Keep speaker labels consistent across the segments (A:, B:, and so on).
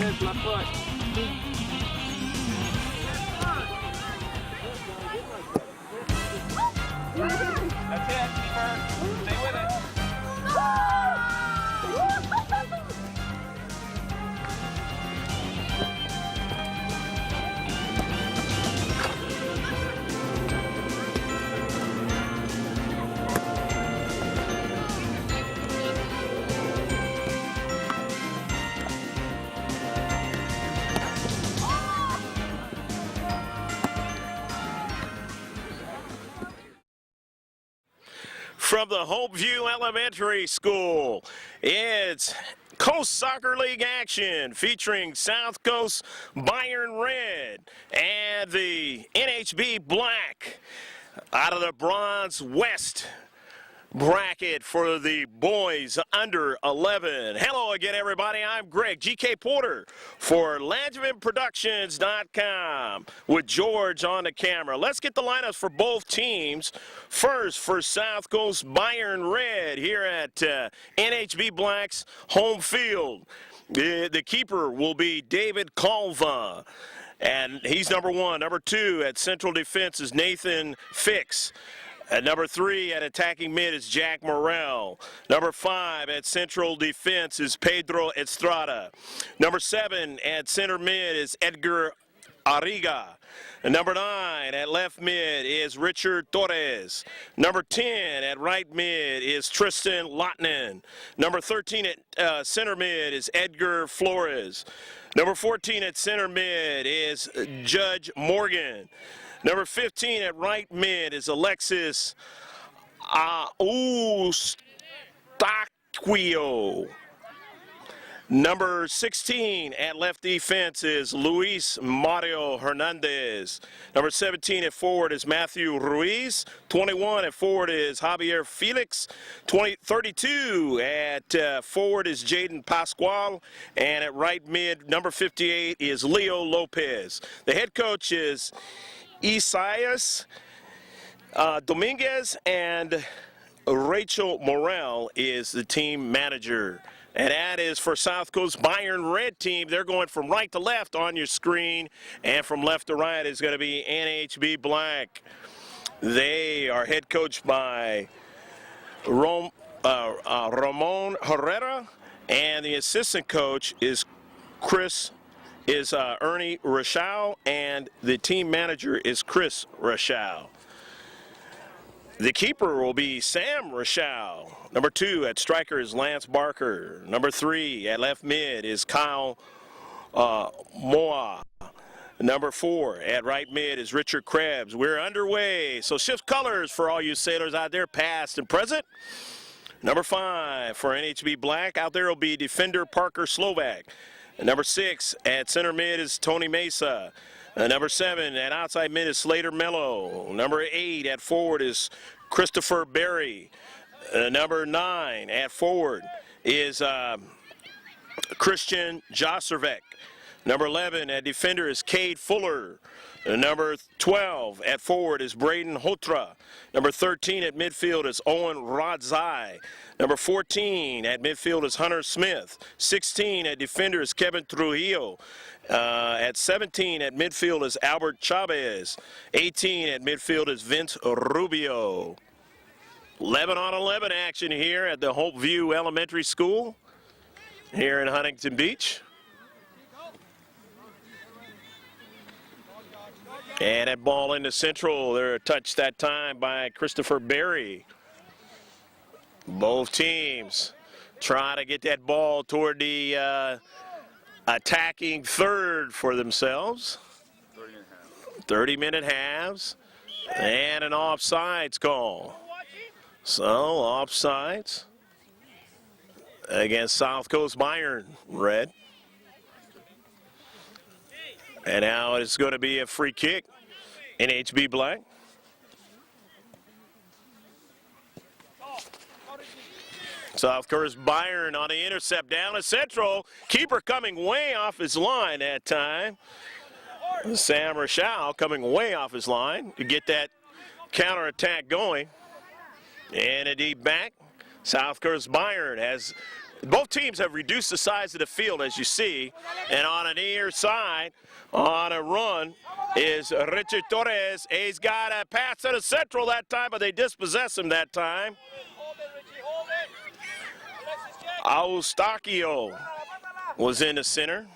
A: Here's my foot. That's it, keeper. Stay with it.
B: From the Hopeview Elementary School, it's Coast Soccer League action featuring South Coast Bayern Red and the NHB Black out of the Bronze West bracket for the boys under 11. Hello again, everybody. I'm Greg GK Porter for LangevinProductions.com with George on the camera. Let's get the lineups for both teams. First, for South Coast Bayern Red here at NHB Black's home field. The keeper will be David Calva, and he's number one. Number two at Central Defense is Nathan Fix. At number 3 at attacking mid is Jack Morrell. Number 5 at central defense is Pedro Estrada. Number 7 at center mid is Edgar Arriga. And number 9 at left mid is Richard Torres. Number 10 at right mid is Tristan Lotnan. Number 13 at center mid is Edgar Flores. Number 14 at center mid is Judge Morgan. Number 15 at right mid is Alexis Eustaquio. Number 16 at left defense is Luis Mario Hernandez. Number 17 at forward is Matthew Ruiz. 21 at forward is Javier Felix. 32 at forward is Jaden Pascual. And at right mid, number 58 is Leo Lopez. The head coach is Isaias Dominguez, and Rachel Morel is the team manager. And that is for South Coast Bayern Red team. They're going from right to left on your screen, and from left to right is going to be NHB Black. They are head coached by Ramon Herrera, and the assistant coach is Ernie Rochelle, and the team manager is Chris Rochelle. The keeper will be Sam Rochelle. Number 2 at striker is Lance Barker. Number 3 at left mid is Kyle Moa. Number 4 at right mid is Richard Krebs. We're underway, so shift colors for all you sailors out there, past and present. Number 5 for NHB Black, out there will be defender Parker Slovak. And number 6 at center mid is Tony Mesa. Number 7 at outside mid is Slater Mello. Number 8 at forward is Christopher Berry. Number 9 at forward is Christian Joservec. Number 11 at defender is Cade Fuller. Number 12 at forward is Braden Hotra. Number 13 at midfield is Owen Rodzai. Number 14 at midfield is Hunter Smith. 16 at defender is Kevin Trujillo. At 17 at midfield is Albert Chavez. 18 at midfield is Vince Rubio. 11-on-11 action here at the Hopeview Elementary School here in Huntington Beach. And that ball into central. They're touched that time by Christopher Berry. Both teams try to get that ball toward the attacking third for themselves. 30-minute halves. And an offsides call. So, offsides against South Coast Bayern Red. And now it's going to be a free kick in HB Black. South Coast Bayern on the intercept down to central. Keeper coming way off his line that time. Sam Rochelle coming way off his line to get that counterattack going. And a deep back. South Coast Bayern has both teams have reduced the size of the field, as you see. And on an near side, on a run, is Richard Torres. He's got a pass to the central that time, but they dispossess him that time. Eustachio was in the center.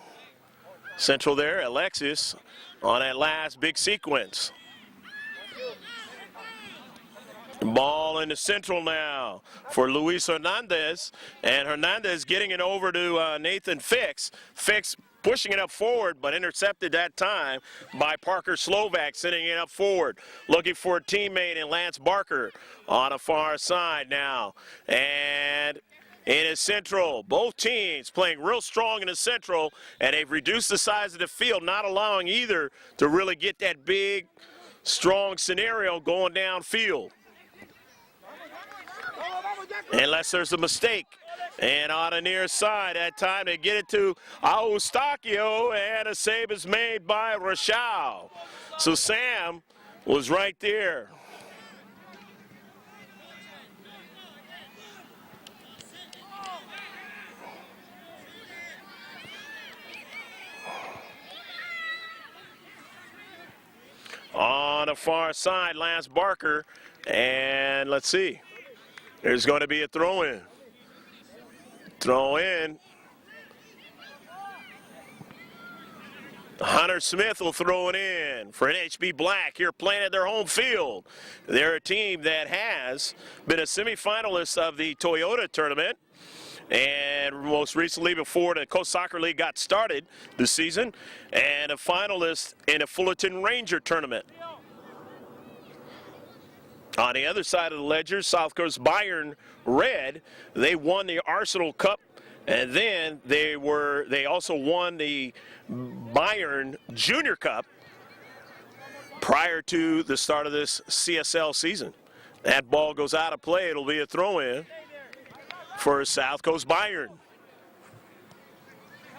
B: Central there, Alexis on that last big sequence. Ball in the central now for Luis Hernandez, and Hernandez getting it over to Nathan Fix. Fix pushing it up forward, but intercepted that time by Parker Slovak, sending it up forward. Looking for a teammate in Lance Barker on the far side now. And in his central, both teams playing real strong in the central, and they've reduced the size of the field, not allowing either to really get that big, strong scenario going downfield. Unless there's a mistake. And on the near side, that time they get it to Eustachio, and a save is made by Rochelle. So Sam was right there. On the far side, Lance Barker, and let's see. There's going to be a throw-in. Throw-in. Hunter Smith will throw it in for NHB Black here playing at their home field. They're a team that has been a semifinalist of the Toyota tournament, and most recently before the Coast Soccer League got started this season, and a finalist in a Fullerton Ranger tournament. On the other side of the ledger, South Coast Bayern Red, they won the Arsenal Cup, and then they also won the Bayern Junior Cup prior to the start of this CSL season. That ball goes out of play. It'll be a throw-in for South Coast Bayern.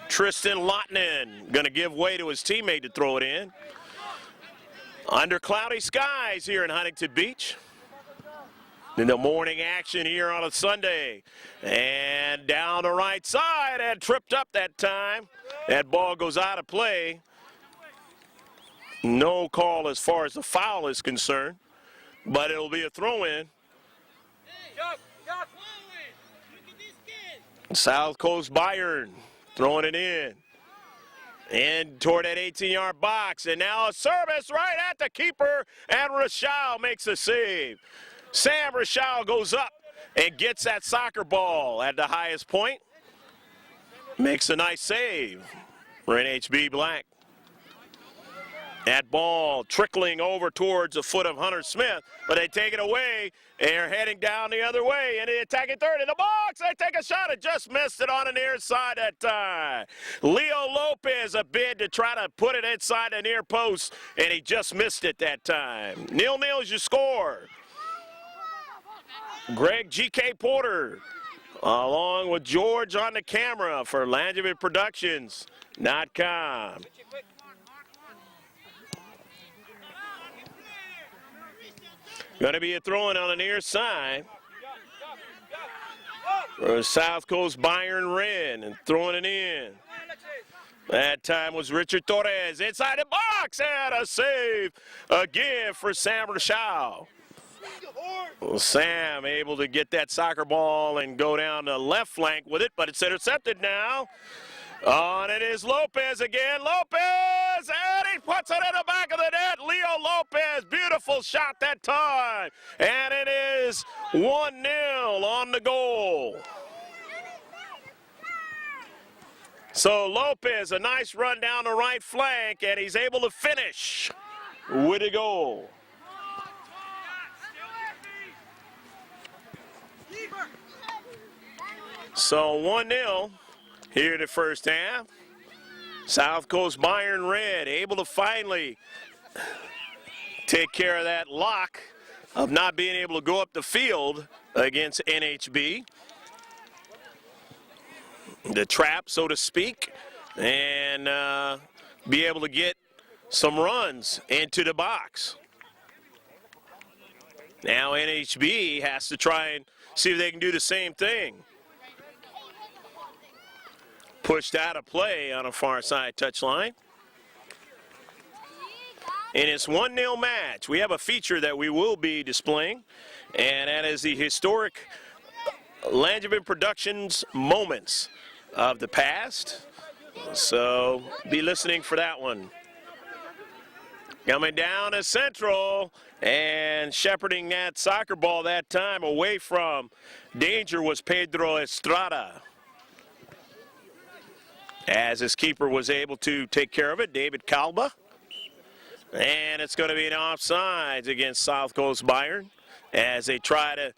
B: Tristan Lotnan going to give way to his teammate to throw it in. Under cloudy skies here in Huntington Beach. In the morning action here on a Sunday. And down the right side, and tripped up that time. That ball goes out of play. No call as far as the foul is concerned, but it'll be a throw-in. South Coast Bayern throwing it in toward that 18-yard box, and now a service right at the keeper, and Rochelle makes a save. Sam Rochelle goes up and gets that soccer ball at the highest point. Makes a nice save for NHB Black. That ball trickling over towards the foot of Hunter Smith, but they take it away. They're heading down the other way, and the attacking third in the box. They take a shot and just missed it on the near side that time. Leo Lopez, a bid to try to put it inside the near post, and he just missed it that time. 0-0 is your score. Greg G.K. Porter, along with George on the camera for Langevin Productions.com. Going to be a throw-in on the near side for South Coast Bayern Red, and throwing it in. That time was Richard Torres inside the box, and a save again for Sam Rochelle. Well, Sam able to get that soccer ball and go down the left flank with it, but it's intercepted now. On it is Lopez again. Lopez, and he puts it in the back of the net. Leo Lopez, beautiful shot that time. And it is 1-0 on the goal. So Lopez, a nice run down the right flank, and he's able to finish with a goal. So 1-0 here in the first half. South Coast Bayern Red able to finally take care of that lock of not being able to go up the field against NHB. The trap, so to speak, and be able to get some runs into the box. Now NHB has to try and see if they can do the same thing. pushed out of play on a far side touchline. In this 1-0 match, we have a feature that we will be displaying, and that is the historic Langevin Productions moments of the past. So be listening for that one. Coming down to Central and shepherding that soccer ball that time away from danger was Pedro Estrada. As his keeper was able to take care of it, David Calba. And it's going to be an offsides against South Coast Bayern as they try to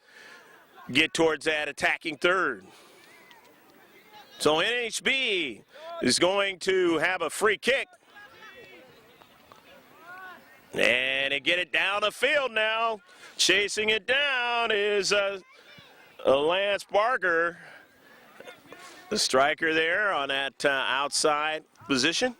B: get towards that attacking third. So NHB is going to have a free kick. And they get it down the field now. Chasing it down is Lance Barker, the striker there on that outside position.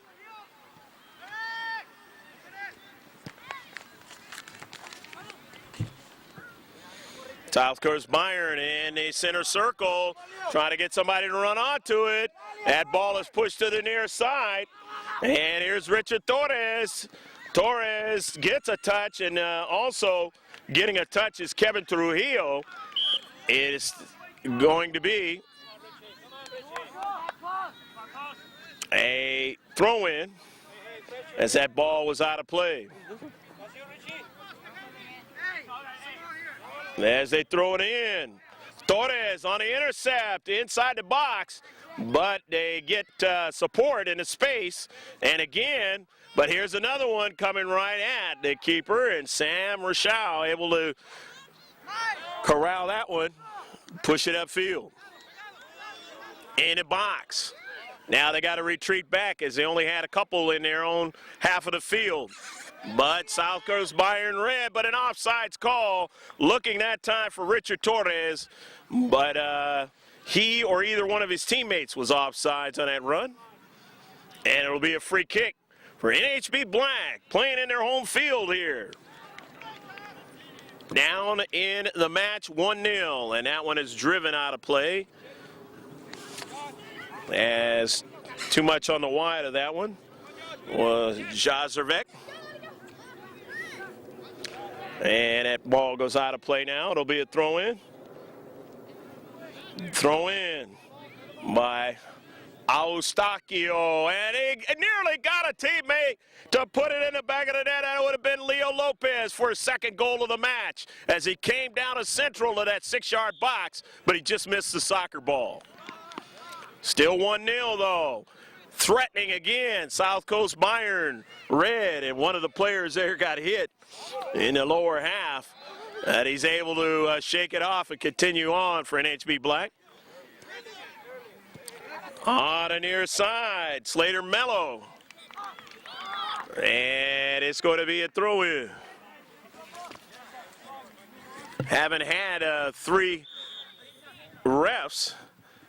B: South Coast Bayern in the center circle, trying to get somebody to run onto it. That ball is pushed to the near side. And here's Richard Torres. Torres gets a touch, and also getting a touch is Kevin Trujillo. It is going to be a throw-in as that ball was out of play. As they throw it in, Torres on the intercept inside the box, but they get support in the space. And again, but here's another one coming right at the keeper, and Sam Rochelle able to corral that one, push it upfield. In the box. Now they got to retreat back as they only had a couple in their own half of the field. But South Coast Bayern red, but an offsides call. Looking that time for Richard Torres, but he or either one of his teammates was offsides on that run. And it'll be a free kick for NHB Black, playing in their home field here. Down in the match 1-0, and that one is driven out of play. As too much on the wide of that one was Jazervec. And that ball goes out of play now. It'll be a throw-in. Throw-in by Eustachio. And he nearly got a teammate to put it in the back of the net. That would have been Leo Lopez for his second goal of the match as he came down to central to that 6-yard box, but he just missed the soccer ball. Still 1-0 though. Threatening again, South Coast Bayern red, and one of the players there got hit in the lower half. And he's able to shake it off and continue on for NHB Black. On the near side, Slater Mello. And it's going to be a throw-in. Haven't had 3 refs,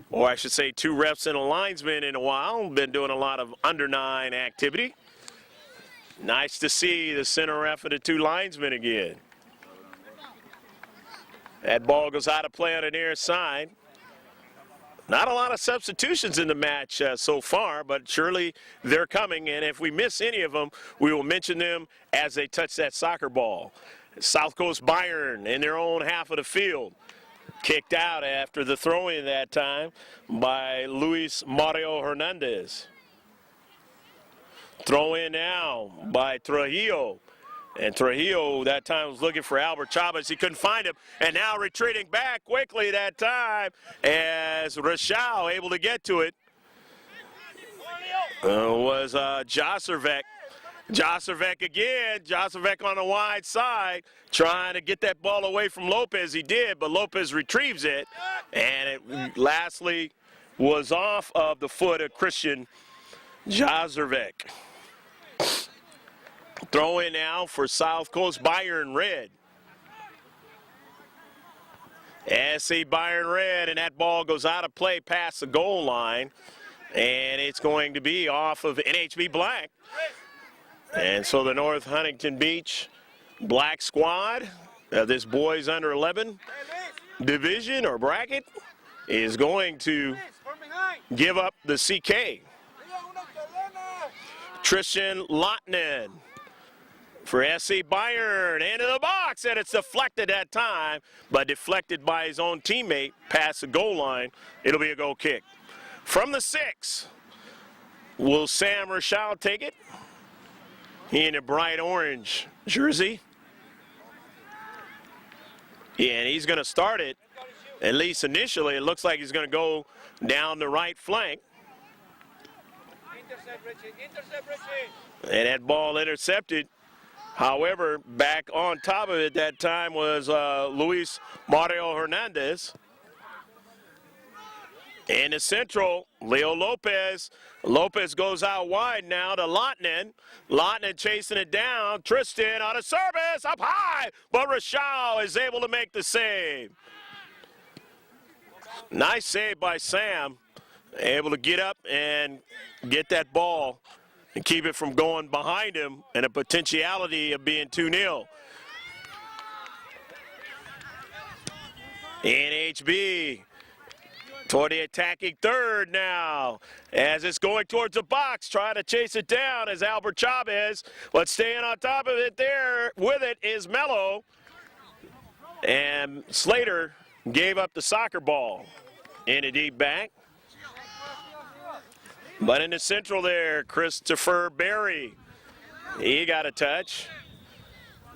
B: or I should say 2 refs and a linesman in a while. Been doing a lot of under-9 activity. Nice to see the center ref and the 2 linesmen again. That ball goes out of play on the near side. Not a lot of substitutions in the match so far, but surely they're coming, and if we miss any of them, we will mention them as they touch that soccer ball. South Coast Bayern in their own half of the field. Kicked out after the throw-in that time by Luis Mario Hernandez. Throw in now by Trujillo. And Trujillo that time was looking for Albert Chavez. He couldn't find him. And now retreating back quickly that time as Rochelle able to get to it. Was Josservec. Josservec again. Josservec on the wide side trying to get that ball away from Lopez. He did, but Lopez retrieves it. And it lastly was off of the foot of Christian Josservec. Throw in now for South Coast Bayern red. SC Bayern red, and that ball goes out of play past the goal line. And it's going to be off of NHB Black. And so the North Huntington Beach Black squad, this boys under 11 division or bracket, is going to give up the CK. Tristan Lotnan for SC Bayern into the box, and it's deflected that time, but deflected by his own teammate past the goal line. It'll be a goal kick. From the 6, will Sam Rochelle take it? He in a bright orange jersey. Yeah, and he's going to start it. At least initially, it looks like he's going to go down the right flank. And that ball intercepted. However, back on top of it that time was Luis Mario Hernandez. In the central, Leo Lopez. Lopez goes out wide now to Lotnan. Lotnan chasing it down. Tristan on a service, up high, but Rochelle is able to make the save. Nice save by Sam. Able to get up and get that ball and keep it from going behind him and a potentiality of being 2-0. NHB toward the attacking third now as it's going towards the box, trying to chase it down as Albert Chavez, but staying on top of it there with it is Mello. And Slater gave up the soccer ball in a deep back. But in the central there, Christopher Berry, he got a touch.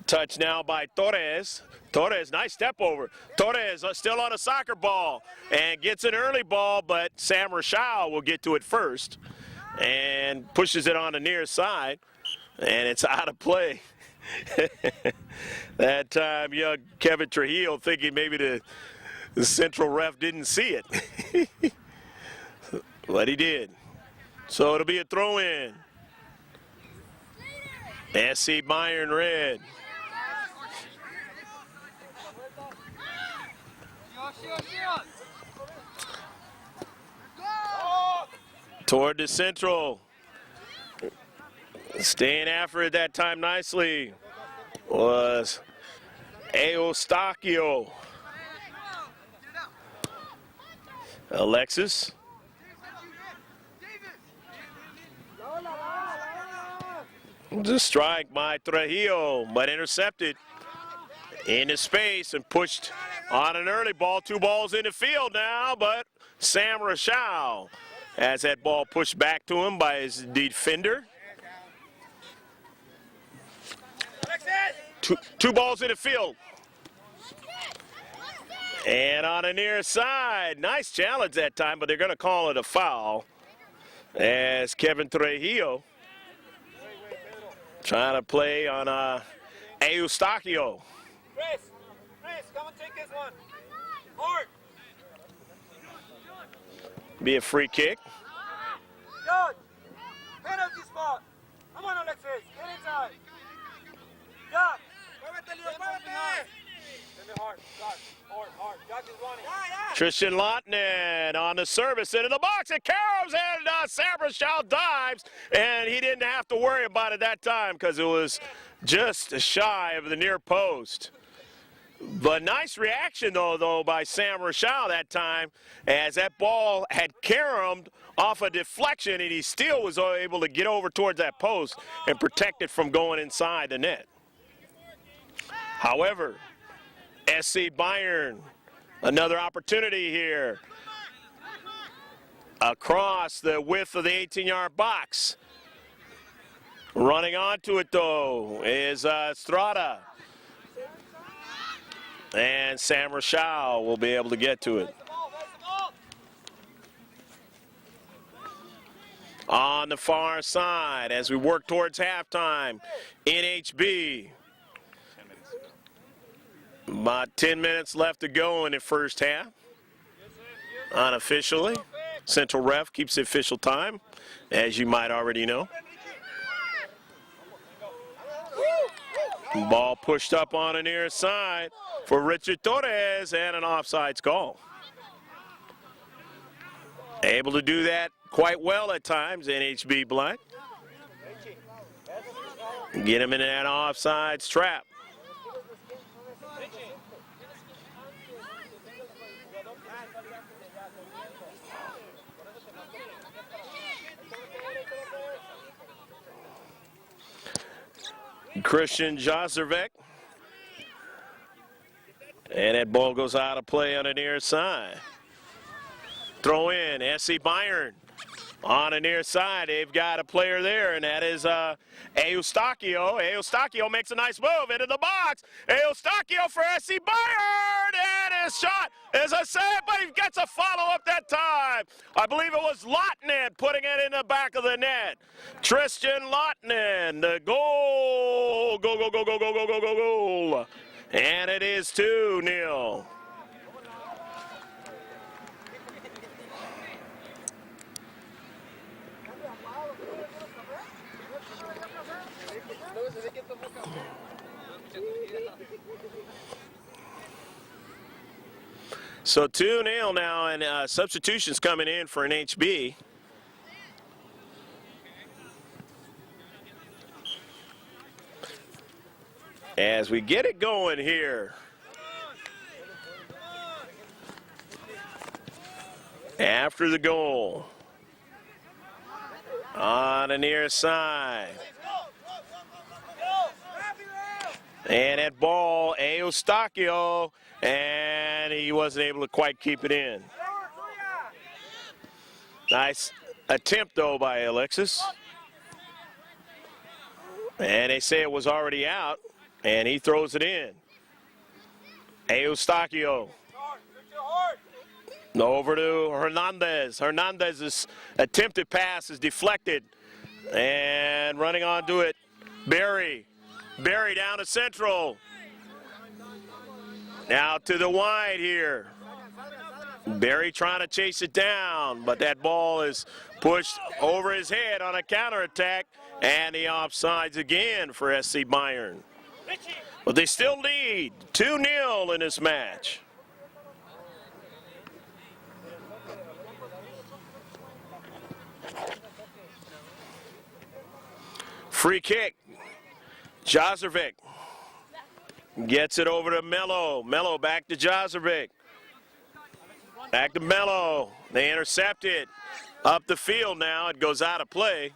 B: Touch now by Torres. Torres, nice step over. Torres still on a soccer ball and gets an early ball, but Sam Rochelle will get to it first and pushes it on the near side, and it's out of play. That time, young Kevin Trujillo thinking maybe the central ref didn't see it. But he did. So it'll be a throw-in. SC Bayern red. Toward the central. Staying after it that time nicely was Eustachio. Alexis. The strike by Trujillo, but intercepted into space and pushed on an early ball. 2 balls in the field now, but Sam Rochelle has that ball pushed back to him by his defender. Two balls in the field. And on the near side, nice challenge that time, but they're going to call it a foul as Kevin Trujillo trying to play on Eustachio.
A: Chris, come and take this one. Hard.
B: Be a free kick.
A: Good. Penalty spot. Come on, Alexis. Get inside. Yeah. Hard. Hard. Jack is running.
B: Tristan Lotnan on the service into the box. It caroms and Sam Rochelle dives, and he didn't have to worry about it that time because it was just shy of the near post. But nice reaction, though, by Sam Rochelle that time, as that ball had caromed off a deflection, and he still was able to get over towards that post and protect it from going inside the net. However, SC Bayern, another opportunity here. Across the width of the 18-yard box. Running onto it, though, is Estrada. And Sam Rochelle will be able to get to it. On the far side, as we work towards halftime, NHB. About 10 minutes left to go in the first half. Unofficially, Central Ref keeps the official time, as you might already know. Ball pushed up on the near side for Richard Torres, and an offsides call. Able to do that quite well at times, NHB Black. Get him into that offsides trap. Christian Jozervek. And that ball goes out of play on the near side. Throw in, SC Bayern on the near side. They've got a player there, and that is Eustachio. Eustachio makes a nice move into the box. Eustachio for SC Bayern, and his shot is a save, but he gets a follow-up that time. I believe it was Lotnen putting it in the back of the net. Tristan Lotnen, the goal. Goal. And it is 2-0. So 2-0 now, and substitutions coming in for an HB. As we get it going here. After the goal. On the near side. And that ball, Eustachio, and he wasn't able to quite keep it in. Nice attempt, though, by Alexis. And they say it was already out, and he throws it in. Eustachio. Over to Hernandez. Hernandez's attempted pass is deflected. And running onto it, Barry. Barry down to central. Now to the wide here. Barry trying to chase it down, but that ball is pushed over his head on a counterattack, and the offsides again for SC Bayern. But they still lead 2-0 in this match. Free kick. Jozervik gets it over to Mello. Mello back to Jozervik. Back to Mello. They intercept it. Up the field now. It goes out of play.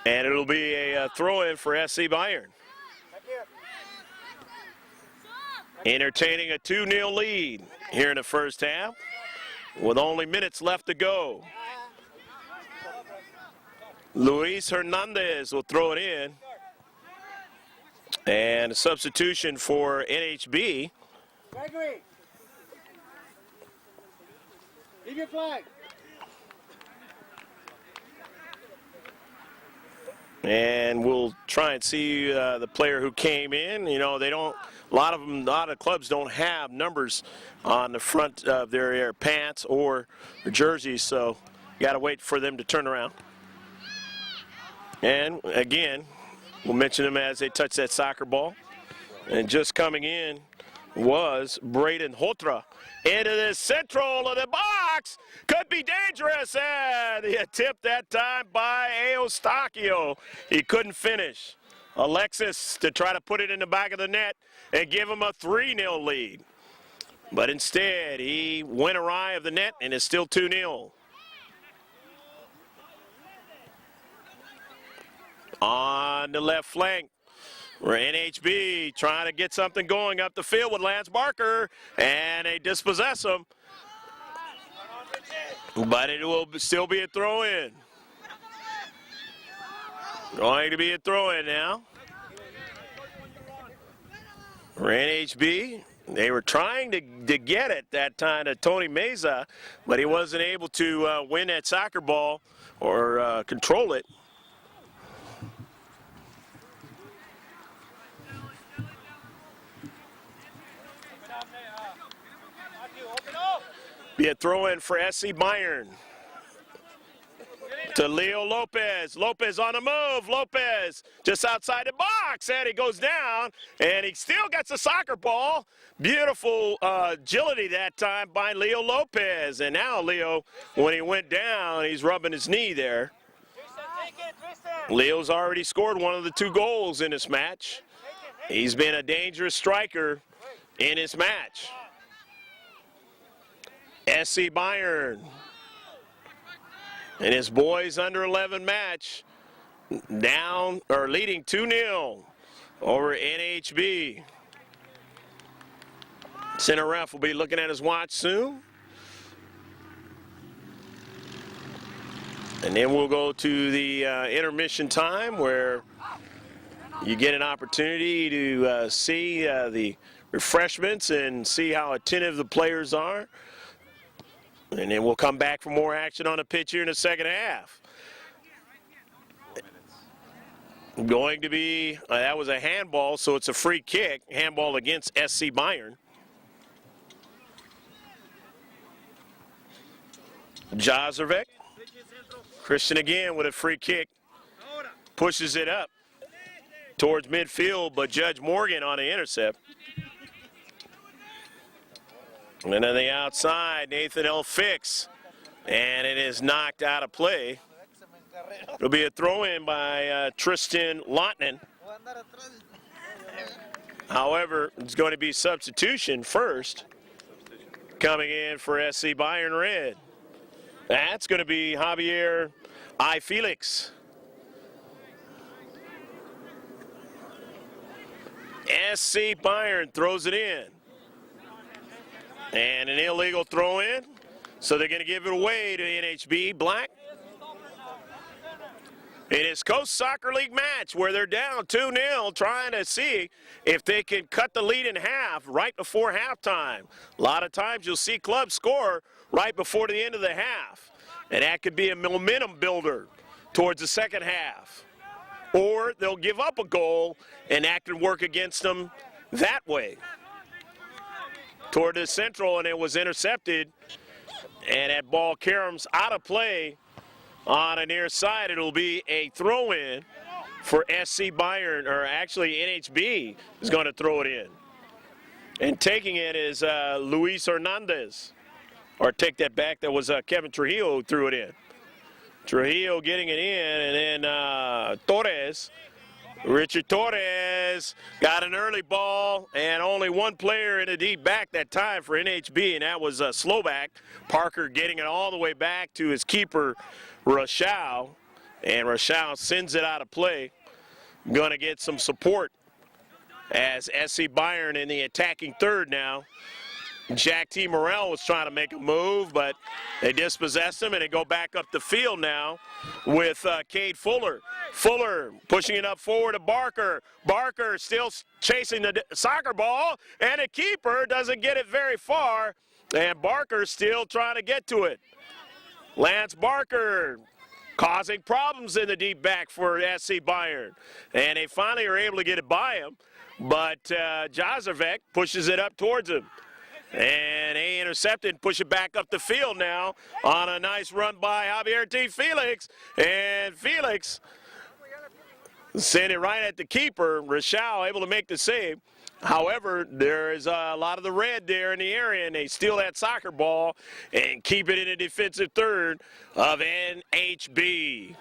B: And it'll be a throw-in for SC Bayern. Entertaining a 2-0 lead here in the first half with only minutes left to go. Luis Hernandez will throw it in. And a substitution for NHB.
C: Gregory, leave your flag.
B: And we'll try and see the player who came in. You know, they don't, a lot of clubs don't have numbers on the front of their pants or their jerseys, so you got to wait for them to turn around. And again, we'll mention them as they touch that soccer ball. And just coming in was Braden Hotra into the central of the box. Could be dangerous. And the attempt that time by Eustachio. He couldn't finish. Alexis to try to put it in the back of the net and give him a 3-0 lead. But instead, he went awry of the net and is still 2-0. On the left flank, we're NHB trying to get something going up the field with Lance Barker, and they dispossess him. But it will still be a throw-in. Going to be a throw-in now. For NHB, they were trying to get it that time to Tony Meza, but he wasn't able to win that soccer ball or control it. Be a throw-in for SC Bayern. To Leo Lopez. Lopez on the move. Lopez just outside the box. And he goes down. And he still gets a soccer ball. Beautiful agility that time by Leo Lopez. And now Leo, when he went down, he's rubbing his knee there. Leo's already scored one of the 2 goals in this match. He's been a dangerous striker in this match. SC Bayern in his boys under 11 match down or leading 2-0 over NHB. Center ref will be looking at his watch soon. And then we'll go to the intermission time where you get an opportunity to see the refreshments and see how attentive the players are. And then we'll come back for more action on the pitch here in the second half. Going to be, that was a handball, so it's a free kick. Handball against SC Bayern. Jazervek. Christian again with a free kick. Pushes it up towards midfield, but Judge Morgan on the intercept. And on the outside, Nathan L. Fix. And it is knocked out of play. It'll be a throw-in by Tristan Lotnan. However, it's going to be substitution first. Coming in for SC Bayern Red. That's going to be Javier I. Felix. SC Bayern throws it in. And an illegal throw-in. So they're going to give it away to NHB Black. In his Coast Soccer League match where they're down 2-0, trying to see if they can cut the lead in half right before halftime. A lot of times you'll see clubs score right before the end of the half. And that could be a momentum builder towards the second half. Or they'll give up a goal, and that can work against them that way. Toward the central, and it was intercepted. And that ball caroms out of play on the near side. It'll be a throw-in for SC Bayern, or actually NHB is going to throw it in. And taking it is Luis Hernandez. Or take that back, that was Kevin Trujillo who threw it in. Trujillo getting it in, and then Torres. Richard Torres got an early ball, and only one player in the deep back that time for NHB, and that was Slovak. Parker getting it all the way back to his keeper, Rochelle, and Rochelle sends it out of play. Going to get some support as SC Bayern in the attacking third now. Jack T. Morrell was trying to make a move, but they dispossessed him, and they go back up the field now with Cade Fuller. Fuller pushing it up forward to Barker. Barker still chasing the soccer ball, and the keeper doesn't get it very far, and Barker still trying to get to it. Lance Barker causing problems in the deep back for SC Bayern, and they finally are able to get it by him, but Jazervek pushes it up towards him. And they intercepted, push it back up the field now on a nice run by Javier T. Felix. And Felix sent it right at the keeper. Rochelle able to make the save. However, there is a lot of the red there in the area, and they steal that soccer ball and keep it in the defensive third of NHB.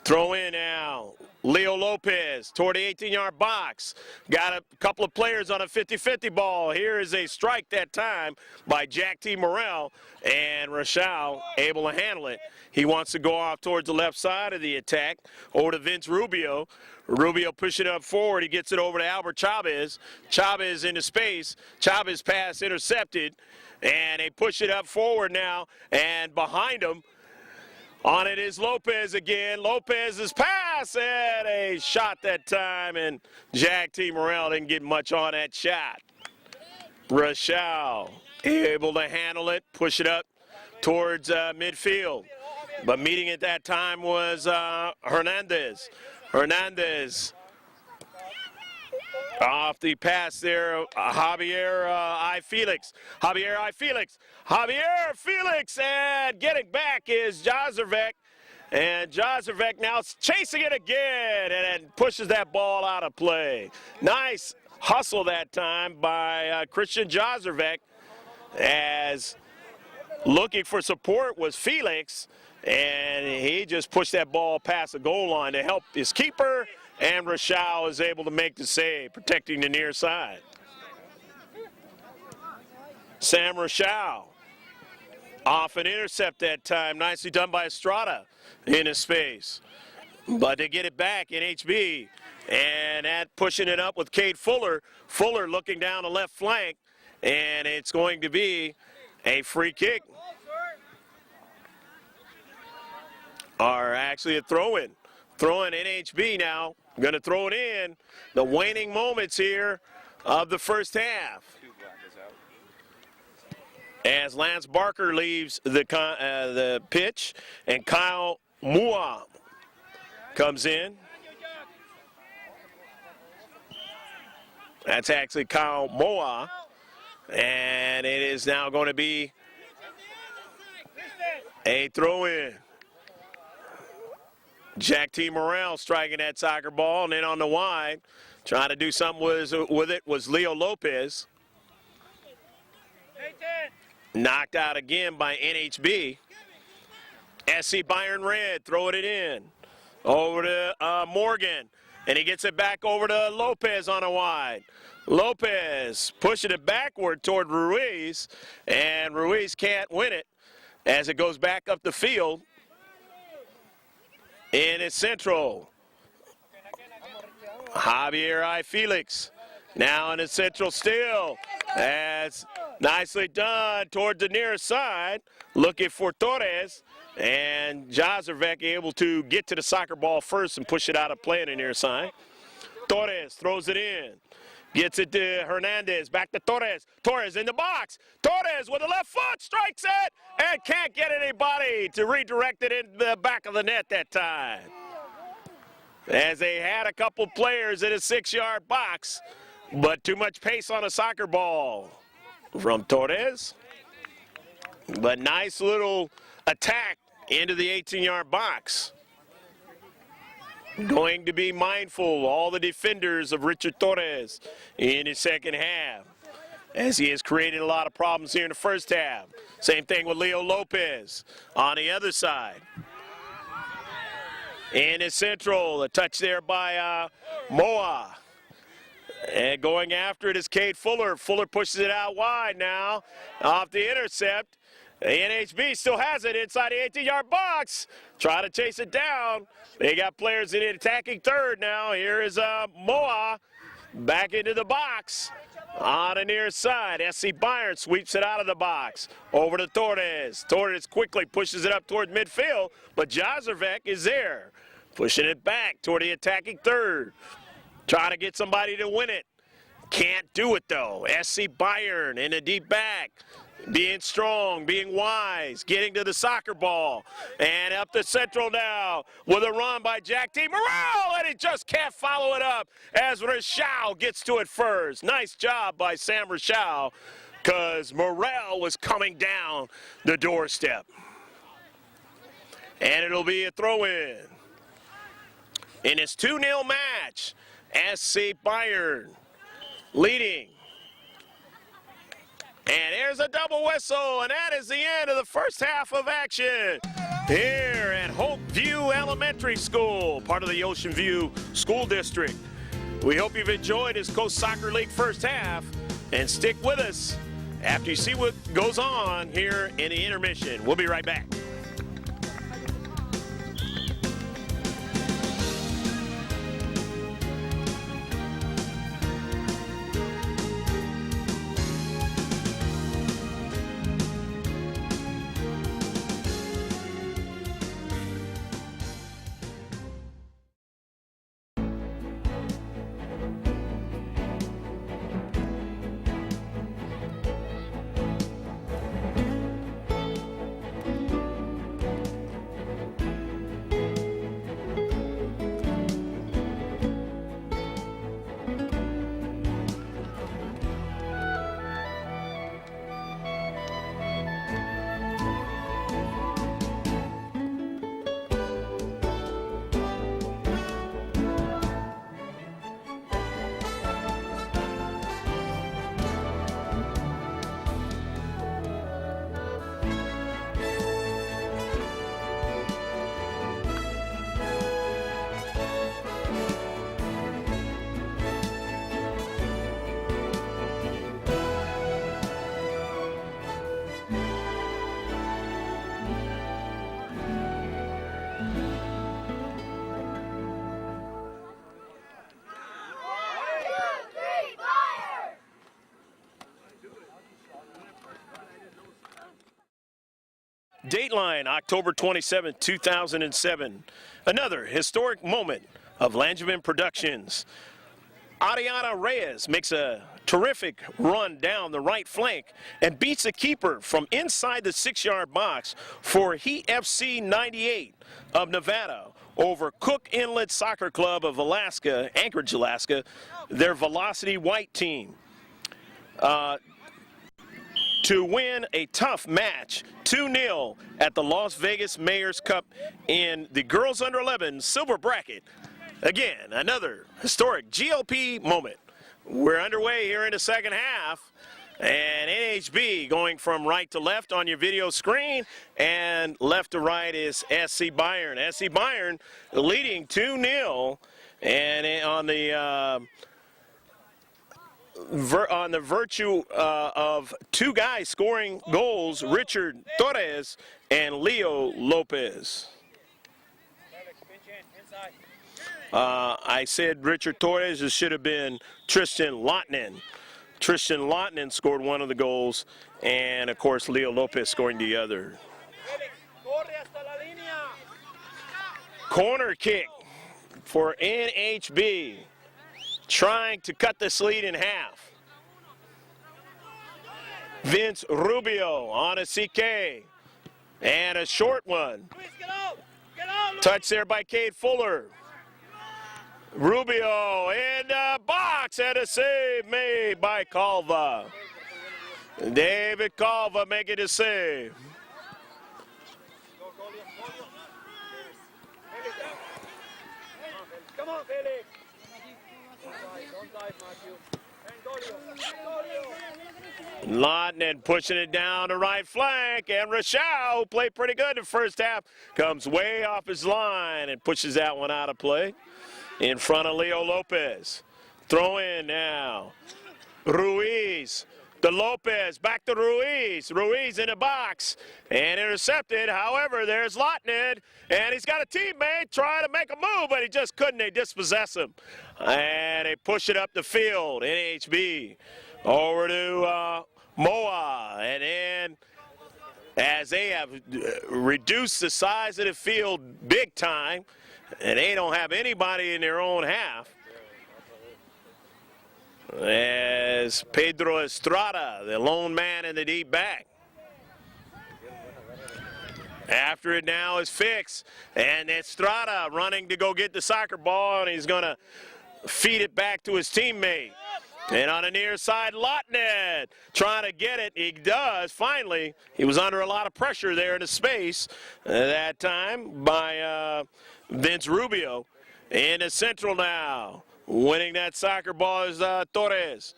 B: Throw in now, Leo Lopez toward the 18-yard box. Got a couple of players on a 50-50 ball. Here is a strike that time by Jack T. Morrell, and Rochelle able to handle it. He wants to go off towards the left side of the attack, over to Vince Rubio. Rubio pushing it up forward. He gets it over to Albert Chavez. Chavez into space. Chavez pass intercepted, and they push it up forward now, and behind him, on it is Lopez again. Lopez's pass, and a shot that time, and Jack T. Morrell didn't get much on that shot. Rochelle able to handle it, push it up towards midfield. But meeting at that time was Hernandez. Hernandez off the pass there, Javier I. Felix. Javier I. Felix. Javier Felix, and getting back is Jazervek. And Jazervek now chasing it again and pushes that ball out of play. Nice hustle that time by Christian Jazervek, as looking for support was Felix, and he just pushed that ball past the goal line to help his keeper, and Rochelle is able to make the save, protecting the near side. Sam Rochelle off an intercept that time. Nicely done by Estrada in his space. But they get it back, NHB. And that pushing it up with Cade Fuller. Fuller looking down the left flank. And it's going to be a free kick. Or actually a throw-in. Throw-in NHB now. Going to throw it in. The waning moments here of the first half. As Lance Barker leaves the pitch, and Kyle Mua comes in. That's actually Kyle Moa, and it is now going to be a throw-in. Jack T. Morrell striking that soccer ball, and then on the wide, trying to do something with it was Leo Lopez. Knocked out again by NHB. SC Bayern Red throwing it in. Over to Morgan. And he gets it back over to Lopez on a wide. Lopez pushing it backward toward Ruiz. And Ruiz can't win it as it goes back up the field. And it's central. Javier I. Felix. Now in the central still. That's nicely done toward the near side. Looking for Torres. And Jazervec able to get to the soccer ball first and push it out of play in the near side. Torres throws it in. Gets it to Hernandez. Back to Torres. Torres in the box. Torres with the left foot strikes it and can't get anybody to redirect it in the back of the net that time. As they had a couple players in a 6-yard box, but too much pace on a soccer ball from Torres. But nice little attack into the 18-yard box. Going to be mindful, all the defenders, of Richard Torres in his second half, as he has created a lot of problems here in the first half. Same thing with Leo Lopez on the other side. In his central, a touch there by Moa. And going after it is Cade Fuller. Fuller pushes it out wide now off the intercept. The NHB still has it inside the 18-yard box. Try to chase it down. They got players in the attacking third now. Here is Moa back into the box on the near side. SC Bayern sweeps it out of the box. Over to Torres. Torres quickly pushes it up toward midfield, but Jazervec is there. Pushing it back toward the attacking third. Trying to get somebody to win it. Can't do it though. SC Bayern in the deep back. Being strong, being wise, getting to the soccer ball. And up the central now with a run by Jack T. Morrell, and he just can't follow it up as Rachau gets to it first. Nice job by Sam Rachau, because Morrell was coming down the doorstep. And it'll be a throw-in. In this 2-0 match, SC Bayern leading. And there's a double whistle, and that is the end of the first half of action here at Hope View Elementary School, part of the Ocean View School District. We hope you've enjoyed this Coast Soccer League first half, and stick with us after you see what goes on here in the intermission. We'll be right back. Dateline, October 27, 2007. Another historic moment of Langevin Productions. Ariana Reyes makes a terrific run down the right flank and beats a keeper from inside the 6-yard box for Heat FC 98 of Nevada over Cook Inlet Soccer Club of Alaska, Anchorage, Alaska, their Velocity White team. To win a tough match 2-0 at the Las Vegas Mayor's Cup in the Girls Under 11 Silver Bracket. Again, another historic GLP moment. We're underway here in the second half, and NHB going from right to left on your video screen, and left to right is SC Bayern. SC Bayern leading 2-0, and on the virtue of two guys scoring goals, Richard Torres and Leo Lopez. I said Richard Torres. It should have been Tristan Lotnin. Tristan Lotnin scored one of the goals, and of course Leo Lopez scoring the other. Corner kick for NHB, trying to cut this lead in half. Vince Rubio on a CK, and a short one. Touch there by Cade Fuller. Rubio in the box, and a save made by Calva. David Calva making a save.
C: Come on, Felix.
B: Lotnin pushing it down the right flank, and Rachau, who played pretty good in the first half, comes way off his line and pushes that one out of play in front of Leo Lopez. Throw in now. Ruiz to Lopez, back to Ruiz. Ruiz in the box and intercepted. However, there's Lotnin, and he's got a teammate trying to make a move, but he just couldn't. They dispossess him, and they push it up the field. NHB over to Moa, and then as they have reduced the size of the field big time, and they don't have anybody in their own half, as Pedro Estrada, the lone man in the deep back. After it now is Fix, and Estrada running to go get the soccer ball, and he's going to feed it back to his teammate. And on the near side, Lotnin trying to get it. He does, finally. He was under a lot of pressure there in the space that time by Vince Rubio. In the central now. Winning that soccer ball is Torres.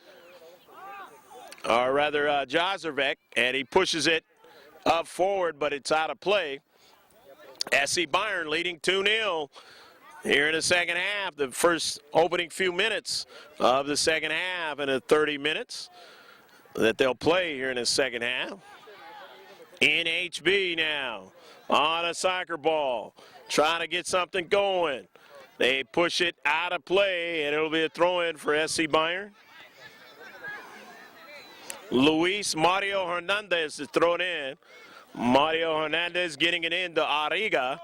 B: Or rather, Jazervek, and he pushes it up forward, but it's out of play. SC Bayern leading 2-0. Here in the second half, the first opening few minutes of the second half, and the 30 minutes that they'll play here in the second half. NHB now on a soccer ball, trying to get something going. They push it out of play, and it'll be a throw-in for SC Bayern. Luis Mario Hernandez is thrown in. Mario Hernandez getting it into Arriga.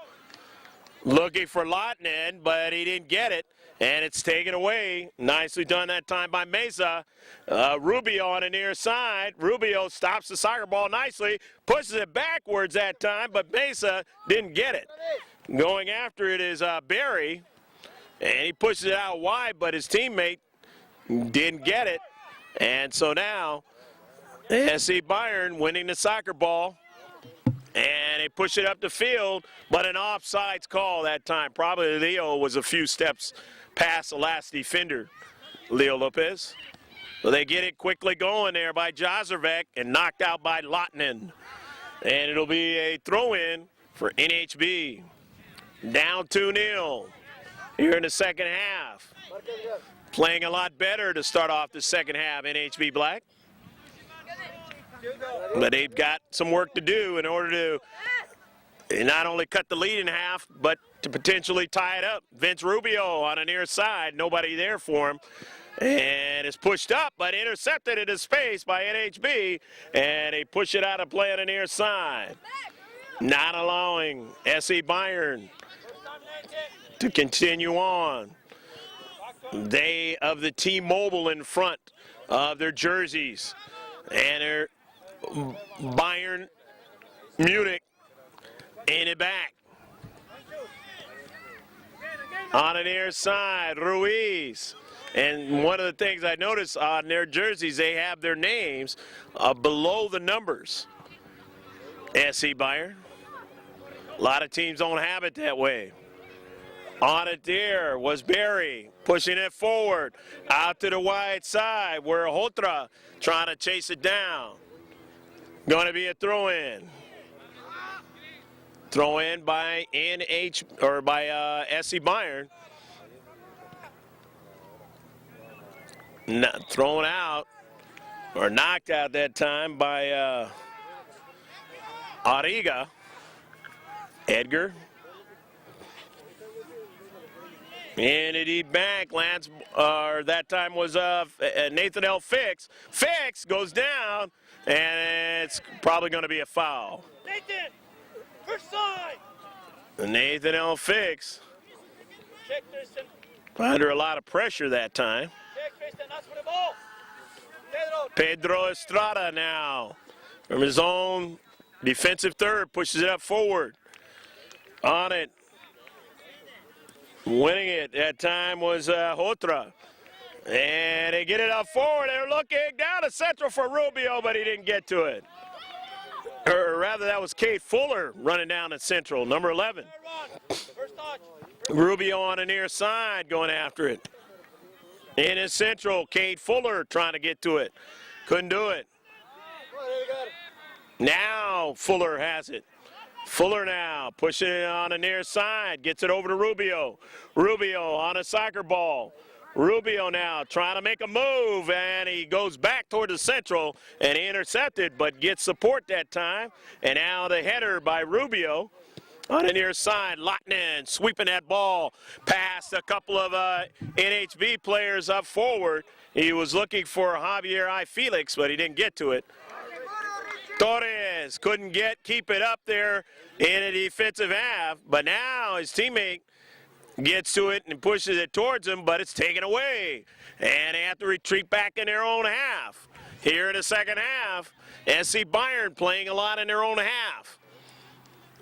B: Looking for Lotnin, but he didn't get it, and it's taken away. Nicely done that time by Mesa. Rubio on the near side. Rubio stops the soccer ball nicely, pushes it backwards that time, but Mesa didn't get it. Going after it is Barry, and he pushes it out wide, but his teammate didn't get it. And so now, SC Bayern winning the soccer ball. And they push it up the field, but an offsides call that time. Probably Leo was a few steps past the last defender, Leo Lopez. So they get it quickly going there by Jazervek and knocked out by Lotnin. And it'll be a throw-in for NHB. Down 2-0 here in the second half. Playing a lot better to start off the second half, NHB Black. But they've got some work to do in order to not only cut the lead in half, but to potentially tie it up. Vince Rubio on a near side, nobody there for him. And it's pushed up, but intercepted into space by NHB, and they push it out of play on the near side. not allowing SC Bayern to continue on. They of the T-Mobile in front of their jerseys, and their Bayern Munich in it back. On the near side, Ruiz. And one of the things I noticed on their jerseys, they have their names below the numbers. SC Bayern. A lot of teams don't have it that way. On it there was Barry, pushing it forward, out to the wide side, where Hotra trying to chase it down. Going to be a throw-in. Throw-in by SC Bayern. Not thrown out, or knocked out that time by Ariga. Edgar. And it deep back, Lance, that time was Nathan L. Fix. Fix goes down, and it's probably going to be a foul.
A: Nathan, first side.
B: Nathan L. Fix
A: Check Tristan.
B: under a lot of pressure that time.
A: Check Tristan, that's for the ball.
B: Pedro Estrada now from his own defensive third pushes it up forward. On it. Winning it that time was Hotra. And they get it up forward. They're looking down the central for Rubio, but he didn't get to it. Or rather, that was Kate Fuller running down the central, number 11. Rubio on the near side going after it. In his central, Kate Fuller trying to get to it. Couldn't do it. Now Fuller has it. Fuller now pushing it on the near side, gets it over to Rubio. Rubio on a soccer ball. Rubio now trying to make a move, and he goes back toward the central, and he intercepted, but gets support that time. And now the header by Rubio on the near side. Lotnan sweeping that ball past a couple of NHB players up forward. He was looking for Javier I. Felix, but he didn't get to it. Torres couldn't keep it up there in a defensive half, but now his teammate gets to it and pushes it towards him, but it's taken away. And they have to retreat back in their own half. Here in the second half, SC Bayern playing a lot in their own half.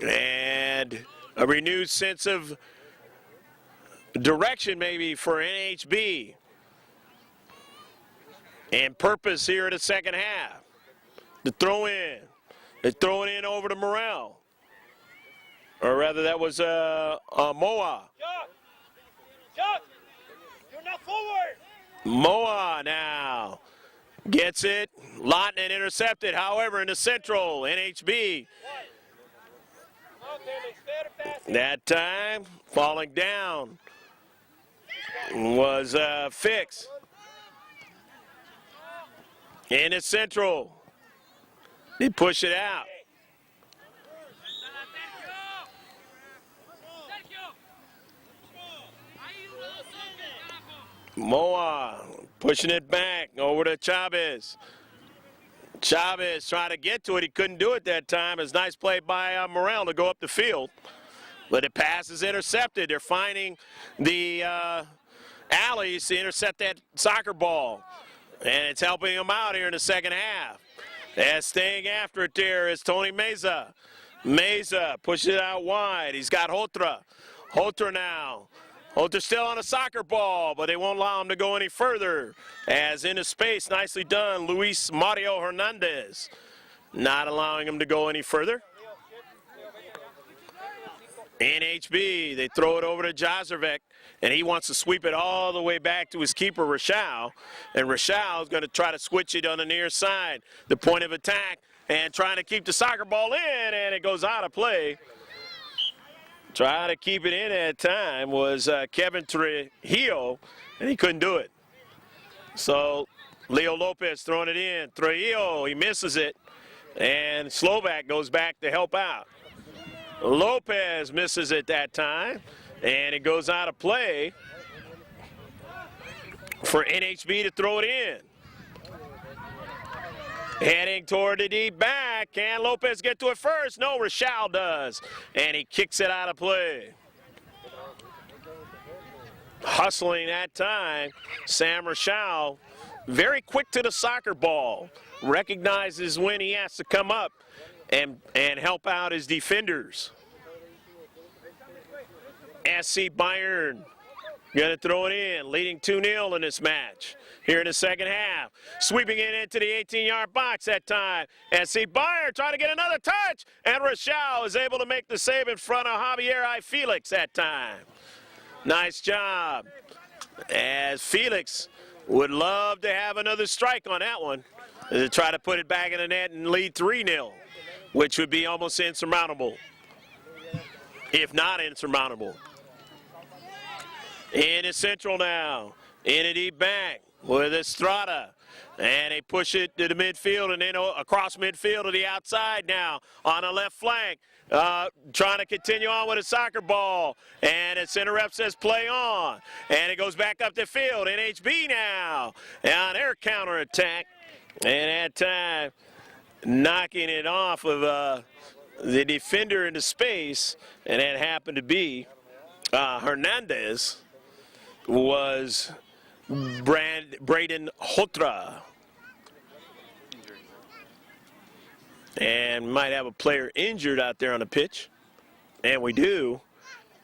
B: And a renewed sense of direction maybe for NHB. And purpose here in the second half. The throw in. They throw it in over to Morel. Or rather, that was Moa.
A: Chuck, you're not forward.
B: Moa now gets it. Lotnan intercepted. However, in the central, NHB. That time, falling down was Fix. In the central. They push it out. Moa pushing it back over to Chavez. Chavez trying to get to it. He couldn't do it that time. It's a nice play by Morel to go up the field. But the pass is intercepted. They're finding the alleys to intercept that soccer ball. And it's helping them out here in the second half. And staying after it there is Tony Meza. Meza pushes it out wide. He's got Hotra. Hotra now. Hotra still on a soccer ball, but they won't allow him to go any further. As into space, nicely done, Luis Mario Hernandez. Not allowing him to go any further. NHB, they throw it over to Jazervek, and he wants to sweep it all the way back to his keeper, Rachal. And Rachal is going to try to switch it on the near side, the point of attack, and trying to keep the soccer ball in, and it goes out of play. Trying to keep it in at time was Kevin Trujillo, and he couldn't do it. So Leo Lopez throwing it in. Trujillo, he misses it, and Slovak goes back to help out. Lopez misses it that time, and it goes out of play for NHB to throw it in. Heading toward the deep back. Can Lopez get to it first? No, Rochelle does. And he kicks it out of play. Hustling that time, Sam Rochelle, very quick to the soccer ball. Recognizes when he has to come up and help out his defenders. SC Bayern gonna throw it in, leading 2-0 in this match. Here in the second half, sweeping it into the 18-yard box that time. SC Bayern trying to get another touch, and Rochelle is able to make the save in front of Javier I. Felix that time. Nice job, as Felix would love to have another strike on that one to try to put it back in the net and lead 3-0, which would be almost insurmountable, if not insurmountable. In the central now, in a deep back with Estrada, and they push it to the midfield and then across midfield to the outside now on the left flank. Trying to continue on with a soccer ball, and the center ref says play on, and it goes back up the field. NHB now on their counterattack, and that time knocking it off of the defender into space, and that happened to be Hernandez, was Braden Hotra. And might have a player injured out there on the pitch. And we do.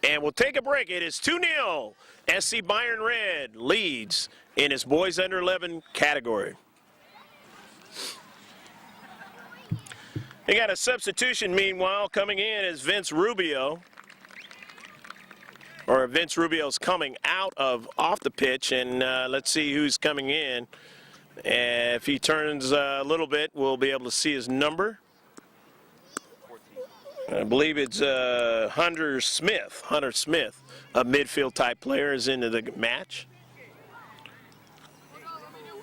B: And we'll take a break. It is 2-0. SC Bayern Red leads in his boys under 11 category. They got a substitution, meanwhile, coming in is Vince Rubio. Or Vince Rubio's coming out off the pitch, and let's see who's coming in. If he turns a little bit, we'll be able to see his number. I believe it's Hunter Smith. Hunter Smith, a midfield type player, is into the match.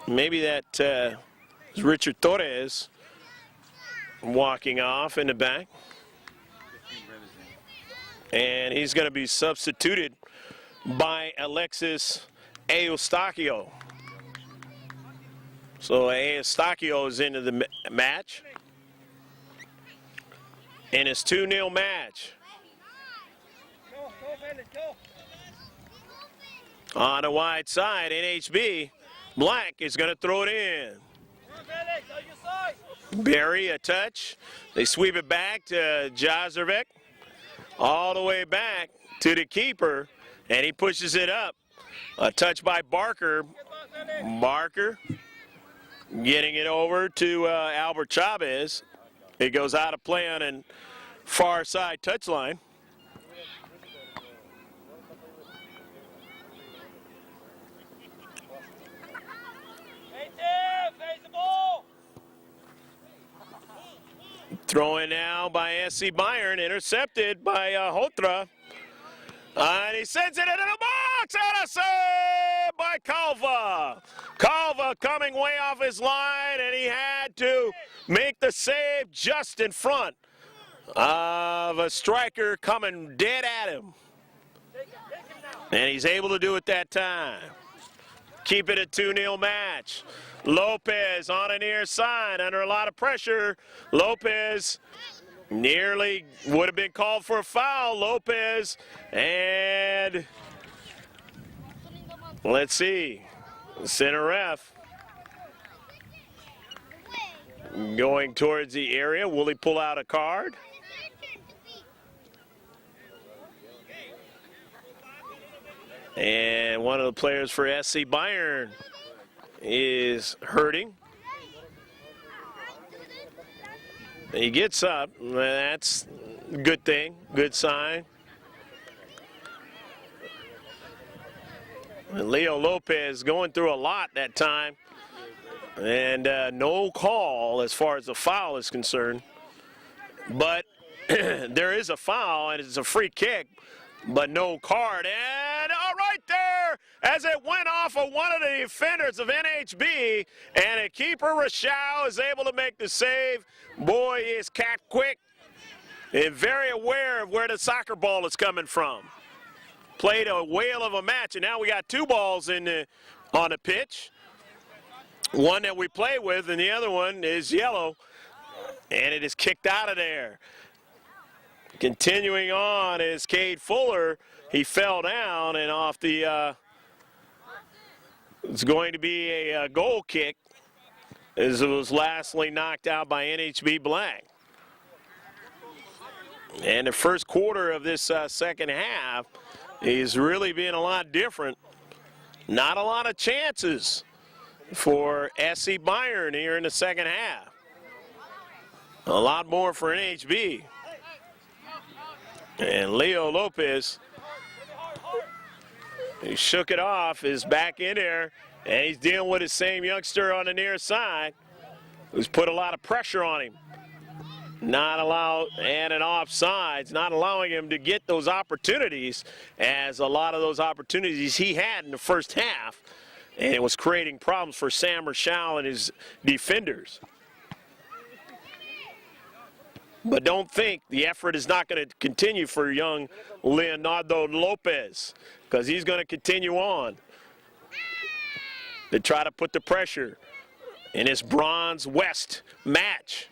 B: Maybe that is Richard Torres walking off in the back. And he's going to be substituted by Alexis Eustachio. So Eustachio is into the match. And it's 2-0 match. On the wide side, NHB, Black is going to throw it in. Barry, a touch. They sweep it back to Jazervek. All the way back to the keeper, and he pushes it up. A touch by Barker. Barker getting it over to Albert Chavez. It goes out of play on a far side touchline. Throwing now by SC Bayern, intercepted by Hotra. And he sends it into the box, and a save by Calva. Calva coming way off his line, and he had to make the save just in front of a striker coming dead at him. And he's able to do it that time. Keep it a 2-0 match. Lopez on a near side under a lot of pressure. Lopez nearly would have been called for a foul. Lopez, and let's see, center ref going towards the area. Will he pull out a card? And one of the players for SC Bayern is hurting. He gets up. That's a good thing, good sign. And Leo Lopez going through a lot that time. And no call as far as the foul is concerned. But there is a foul, and it's a free kick, but no card. And right there, as it went off of one of the defenders of NHB, and a keeper, Rochelle, is able to make the save. Boy, is Cat quick and very aware of where the soccer ball is coming from. Played a whale of a match, and now we got two balls on the pitch. one that we play with, and the other one is yellow. And it is kicked out of there. Continuing on is Cade Fuller. He fell down, and off the it's going to be a goal kick as it was lastly knocked out by NHB Black. And the first quarter of this second half is really being a lot different. Not a lot of chances for SC Bayern here in the second half. A lot more for NHB. And Leo Lopez, he shook it off, is back in there, and he's dealing with his same youngster on the near side who's put a lot of pressure on him. Not allowed, and an offsides, not allowing him to get those opportunities, as a lot of those opportunities he had in the first half, and it was creating problems for Sam Rochelle and his defenders. But don't think the effort is not going to continue for young Leonardo Lopez, because he's going to continue on to try to put the pressure in this Bronze West match.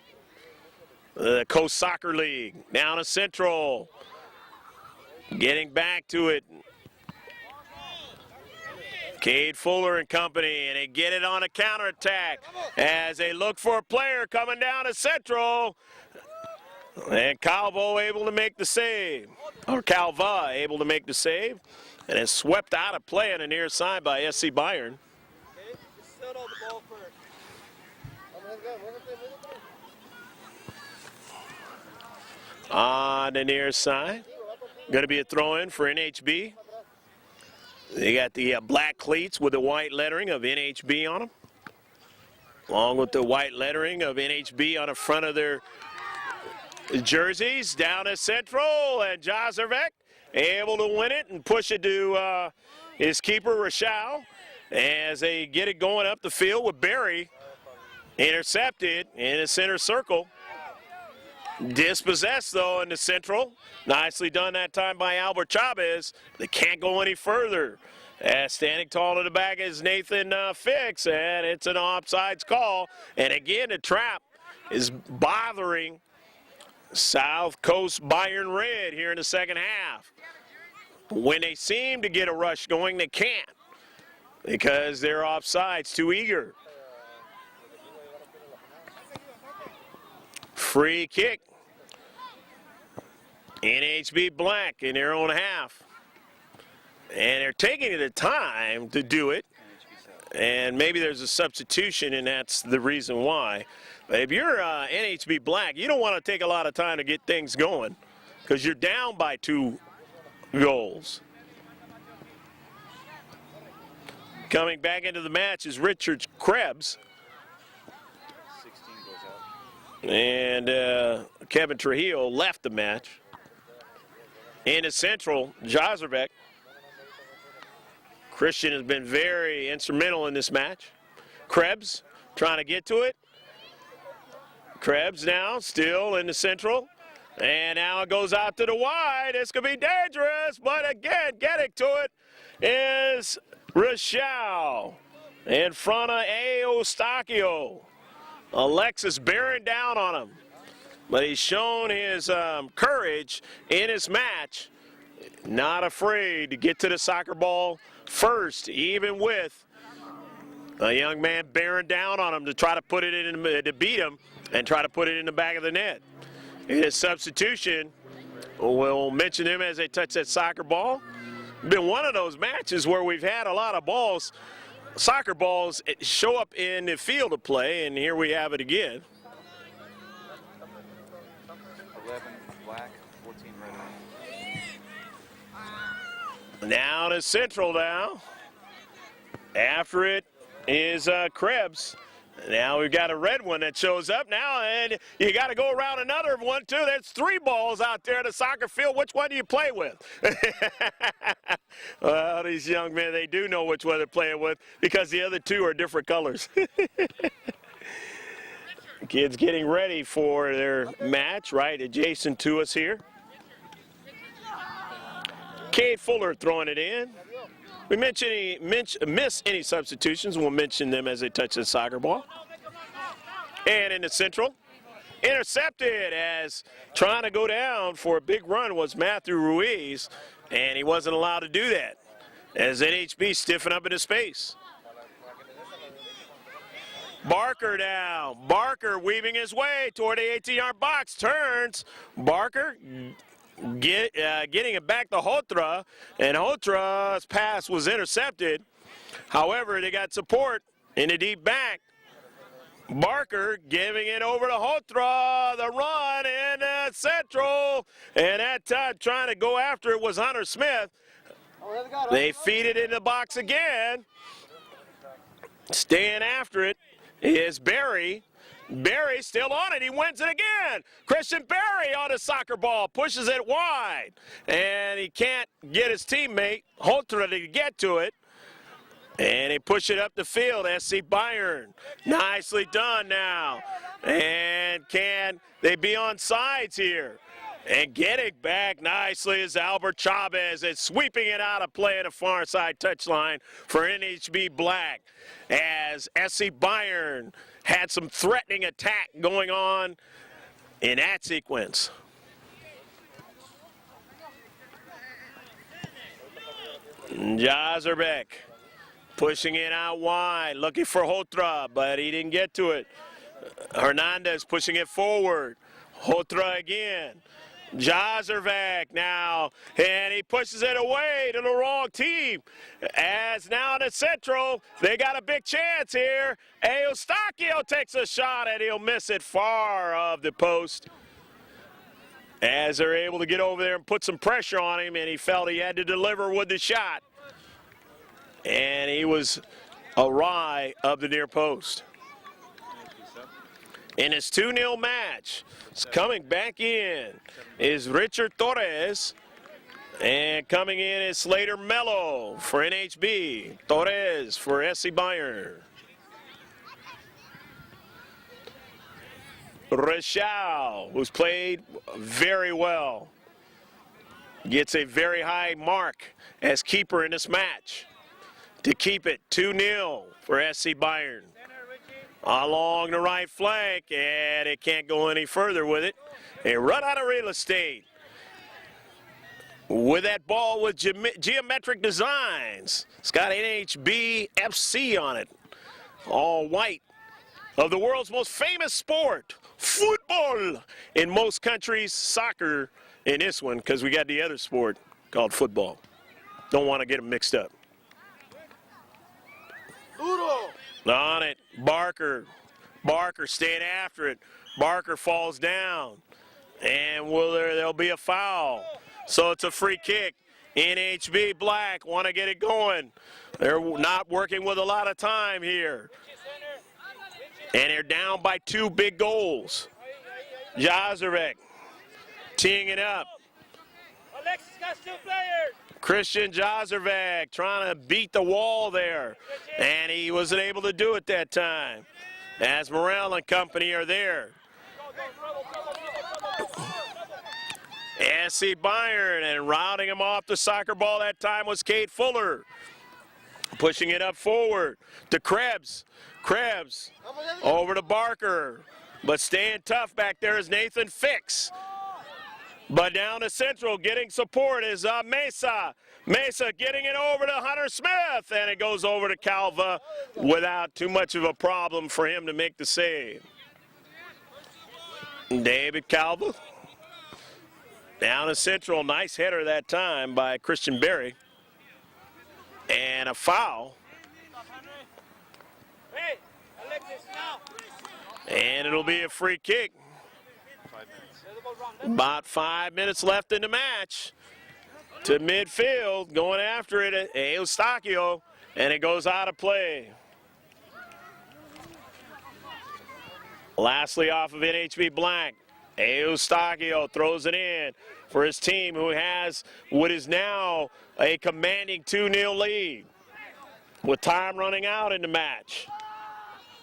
B: The Coast Soccer League, down to Central, getting back to it. Cade Fuller and company, and they get it on a counterattack as they look for a player coming down to Central. And Calvo able to make the save, or Calva able to make the save, and it's swept out of play on the near side by SC Bayern. On the near side, going to be a throw-in for NHB. They got the black cleats with the white lettering of NHB on them, along with the white lettering of NHB on the front of their jerseys. Down to Central, and Jazervek able to win it and push it to his keeper, Rochelle, as they get it going up the field with Barry. Intercepted in the center circle. Dispossessed, though, in the Central. Nicely done that time by Albert Chavez. They can't go any further. Standing tall in the back is Nathan Fix, and it's an offsides call. And again, the trap is bothering South Coast Bayern Red here in the second half. When they seem to get a rush going, they can't, because they're offsides, too eager. Free kick. NHB Black in their own half. And they're taking the time to do it. And maybe there's a substitution, and that's the reason why. But if you're NHB Black, you don't want to take a lot of time to get things going, because you're down by 2 goals. Coming back into the match is Richard Krebs. And Kevin Trujillo left the match. In the Central, Jazerbeck. Christian has been very instrumental in this match. Krebs trying to get to it. Krebs now still in the Central. And now it goes out to the wide. This could be dangerous, but again, getting to it is Rochelle in front of Eustachio. Alexis bearing down on him, but he's shown his courage in his match. Not afraid to get to the soccer ball first, even with a young man bearing down on him to try to put it in, to beat him and try to put it in the back of the net. In his substitution, we'll mention him as they touch that soccer ball. Been one of those matches where we've had a lot of balls, soccer balls, show up in the field of play, and here we have it again.
D: 11 black, 14 red.
B: Now to Central now. After it is Krebs. Now we've got a red one that shows up now, and you got to go around another one too. There's 3 balls out there in the soccer field. Which one do you play with? Well, these young men, they do know which one they're playing with, because the other 2 are different colors. Kids getting ready for their match right adjacent to us here. Cade Fuller throwing it in. We miss any substitutions, we'll mention them as they touch the soccer ball. And in the central, intercepted as trying to go down for a big run was Matthew Ruiz, and he wasn't allowed to do that as NHB stiffened up into space. Barker now. Barker weaving his way toward the 18-yard box. Turns. Barker getting it back to Hotra, and Hotra's pass was intercepted. However, they got support in the deep back. Barker giving it over to Hotra, the run in central, and that time trying to go after it was Hunter Smith. They feed it in the box again. Staying after it is Barry. Barry still on it. He wins it again. Christian Barry on a soccer ball. Pushes it wide. And he can't get his teammate, Holter, to get to it. And they push it up the field. SC Bayern. Nicely done now. And can they be on sides here? And getting back nicely is Albert Chavez. It's sweeping it out of play at a far side touchline for NHB Black. As SC Bayern had some threatening attack going on in that sequence. Jazerbeck pushing it out wide, looking for Hotra, but he didn't get to it. Hernandez pushing it forward. Hotra again. Jazerbeck now, and he pushes it away to the wrong team. As now in the central, they got a big chance here. Eustachio takes a shot, and he'll miss it far of the post. As they're able to get over there and put some pressure on him, and he felt he had to deliver with the shot. And he was awry of the near post. In his 2-0 match, coming back in is Richard Torres, and coming in is Slater Mello for NHB, Torres for SC Bayern. Rachel, who's played very well, gets a very high mark as keeper in this match to keep it 2-0 for SC Bayern. Along the right flank, and it can't go any further with it. They run out of real estate with that ball with geometric designs. It's got NHB FC on it, all white, of the world's most famous sport, football. In most countries, soccer in this one, because we got the other sport called football. Don't want to get them mixed up. On it, Barker. Barker staying after it. Barker falls down. And there'll be a foul. So it's a free kick. NHB Black want to get it going. They're not working with a lot of time here. And they're down by 2 big goals. Jazerek teeing it up.
A: Alexis got 2 players.
B: Christian Jazervek trying to beat the wall there, and he wasn't able to do it that time, as Morel and company are there. SC Bayern, and routing him off the soccer ball that time was Kate Fuller. Pushing it up forward to Krebs. Krebs over to Barker, but staying tough back there is Nathan Fix. But down to central, getting support is Mesa. Mesa getting it over to Hunter Smith, and it goes over to Calva without too much of a problem for him to make the save. David Calva. Down to central, nice header that time by Christian Berry. And a foul.
A: Hey, Alexis, now.
B: And it'll be a free kick. About 5 minutes left in the match. To midfield, going after it, Eustachio, and it goes out of play. Lastly, off of NHB Black, Eustachio throws it in for his team, who has what is now a commanding 2-0 lead with time running out in the match.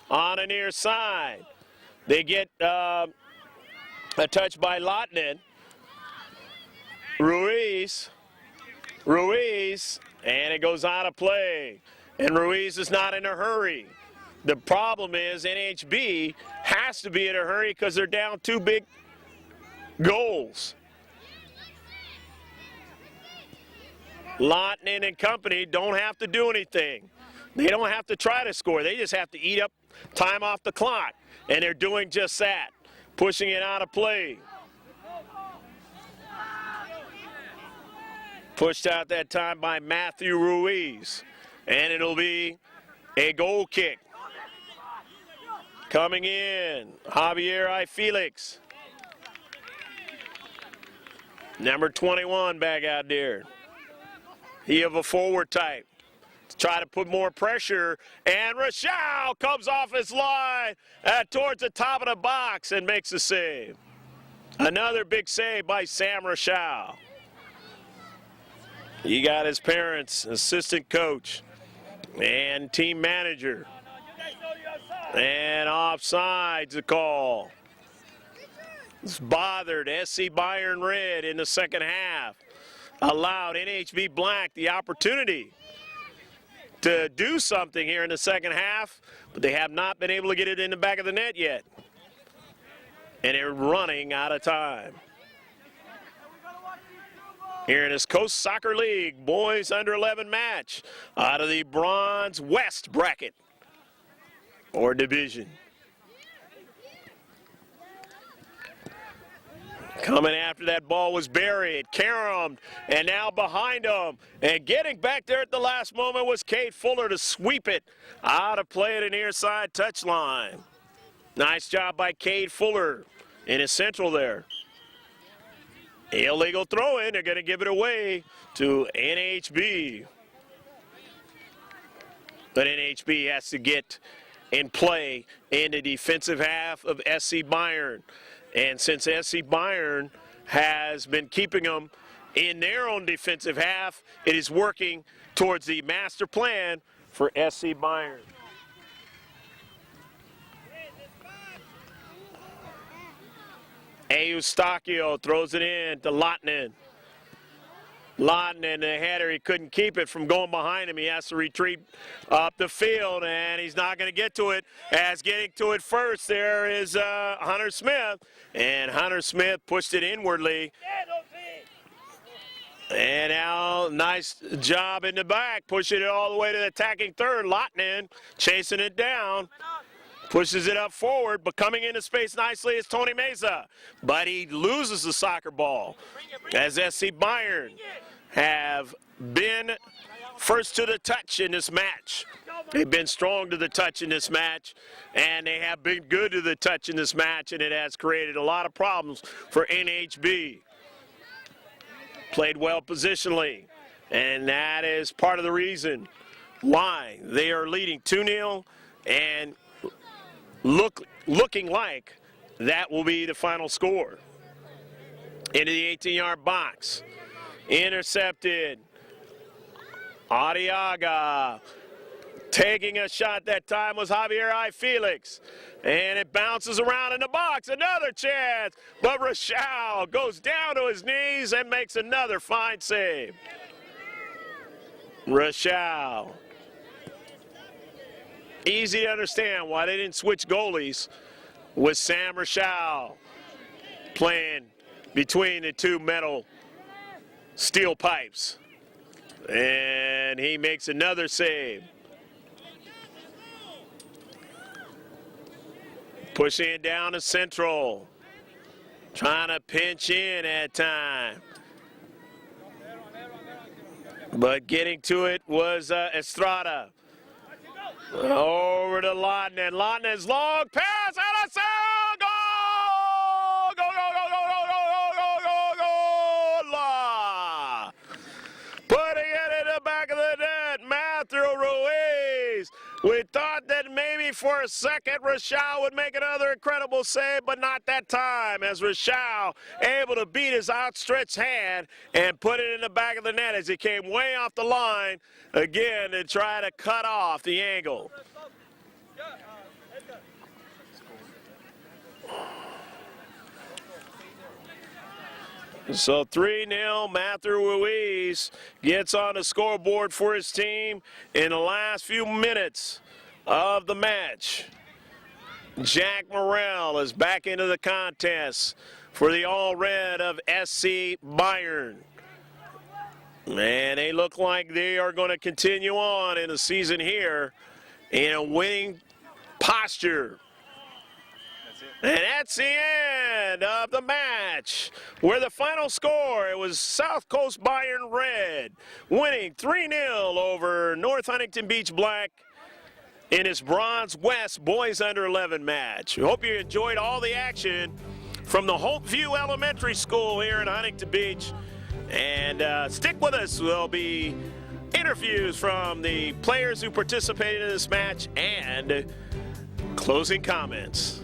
B: On the near side, they get a touch by Lotnin. Ruiz And it goes out of play. And Ruiz is not in a hurry. The problem is NHB has to be in a hurry because they're down 2 big goals. Lotnin and company don't have to do anything. They don't have to try to score. They just have to eat up time off the clock. And they're doing just that, pushing it out of play. Pushed out that time by Matthew Ruiz. And it'll be a goal kick. Coming in, Javier I. Felix. Number 21 back out there. He of a forward type. Try to put more pressure, and Rochelle comes off his line towards the top of the box and makes a save. Another big save by Sam Rochelle. He got his parents, assistant coach, and team manager. And offside's a call. It's bothered SC Bayern Red in the second half. Allowed NHB Black the opportunity to do something here in the second half, but they have not been able to get it in the back of the net yet. And they're running out of time. Here in this Coast Soccer League boys under 11 match out of the Bronze West bracket or division. Coming after that ball was buried, caromed, and now behind him. And getting back there at the last moment was Cade Fuller to sweep it out of play at an near side touchline. Nice job by Cade Fuller in his central there. Illegal throw in, they're going to give it away to NHB. But NHB has to get in play in the defensive half of SC Bayern. And since SC Bayern has been keeping them in their own defensive half, it is working towards the master plan for SC Bayern. Eustachio throws it in to Lotnin. Lotnin, the header, he couldn't keep it from going behind him. He has to retreat up the field, and he's not going to get to it. As getting to it first, there is Hunter Smith. And Hunter Smith pushed it inwardly. And now, nice job in the back, pushing it all the way to the attacking third. Lotnin chasing it down. Pushes it up forward, but coming into space nicely is Tony Meza. But he loses the soccer ball as SC Bayern have been first to the touch in this match. They've been strong to the touch in this match, and they have been good to the touch in this match, and it has created a lot of problems for NHB. Played well positionally, and that is part of the reason why they are leading 2-0 and looking like that will be the final score. Into the 18-yard box. Intercepted. Arriaga. Taking a shot that time was Javier I. Felix. And it bounces around in the box. Another chance. But Rochelle goes down to his knees and makes another fine save. Rochelle. Easy to understand why they didn't switch goalies with Sam Rochelle playing between the two metal steel pipes. And he makes another save. Pushing it down to Central. Trying to pinch in at time. But getting to it was Estrada. Over to Lotnin. Lotnin's long pass out of center. Goal! Go, go, go, go, go, go, go, go, go, go! Putting it in the back of the net. Matthew Ruiz. We thought that maybe for a second Rochelle would make another incredible save, but not that time, as Rochelle able to beat his outstretched hand and put it in the back of the net as he came way off the line again to try to cut off the angle. So 3-0, Matthew Ruiz gets on the scoreboard for his team in the last few minutes of the match. Jack Morrell is back into the contest for the All-Red of SC Bayern. Man, they look like they are going to continue on in the season here in a winning posture. And that's the end of the match, where the final score, it was South Coast Bayern Red winning 3-0 over North Huntington Beach Black in its Bronze West Boys Under 11 match. We hope you enjoyed all the action from the Hopeview Elementary School here in Huntington Beach. And stick with us. There'll be interviews from the players who participated in this match and closing comments.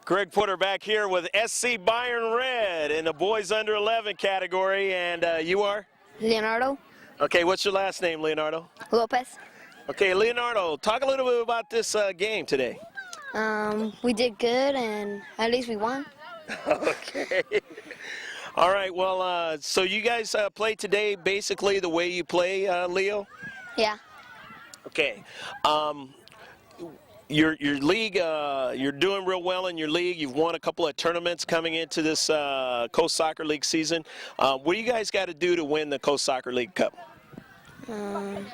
B: Greg Putter back here with SC Bayern Red in the boys under 11 category, and you are?
E: Leonardo
B: Okay, what's your last name, Leonardo?
E: Lopez.
B: Okay, Leonardo, talk a little bit about this game today.
E: We did good, and at least we won.
B: Okay. All right, well, so you guys play today basically the way you play, Leo?
E: Yeah.
B: Okay. Your league, you're doing real well in your league. You've won a couple of tournaments coming into this Coast Soccer League season. What do you guys got to do to win the Coast Soccer League Cup?
E: I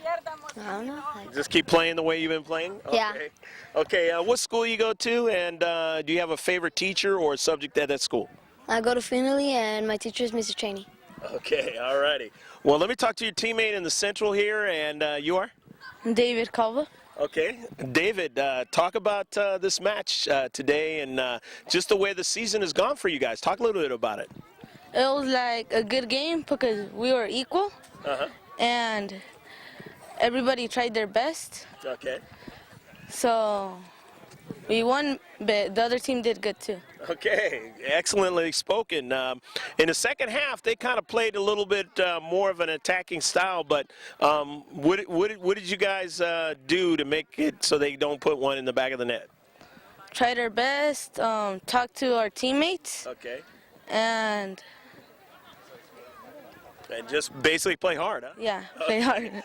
E: don't know.
B: Just keep playing the way you've been playing?
E: Yeah.
B: Okay. Okay, what school you go to, and do you have a favorite teacher or subject at that school?
E: I go to Finley, and my teacher is Mr. Cheney.
B: Okay, all righty. Well, let me talk to your teammate in the Central here, and you are?
F: David Calva.
B: Okay, David, talk about this match today and just the way the season has gone for you guys. Talk a little bit about it.
F: It was like a good game because we were equal, and everybody tried their best.
B: Okay.
F: So we won, but the other team did good too.
B: Okay, excellently spoken. In the second half, they kind of played a little bit more of an attacking style, but what did you guys do to make it so they don't put one in the back of the net?
F: Tried our best, talked to our teammates,
B: Okay.
F: and
B: just basically play hard, huh?
F: yeah, play hard.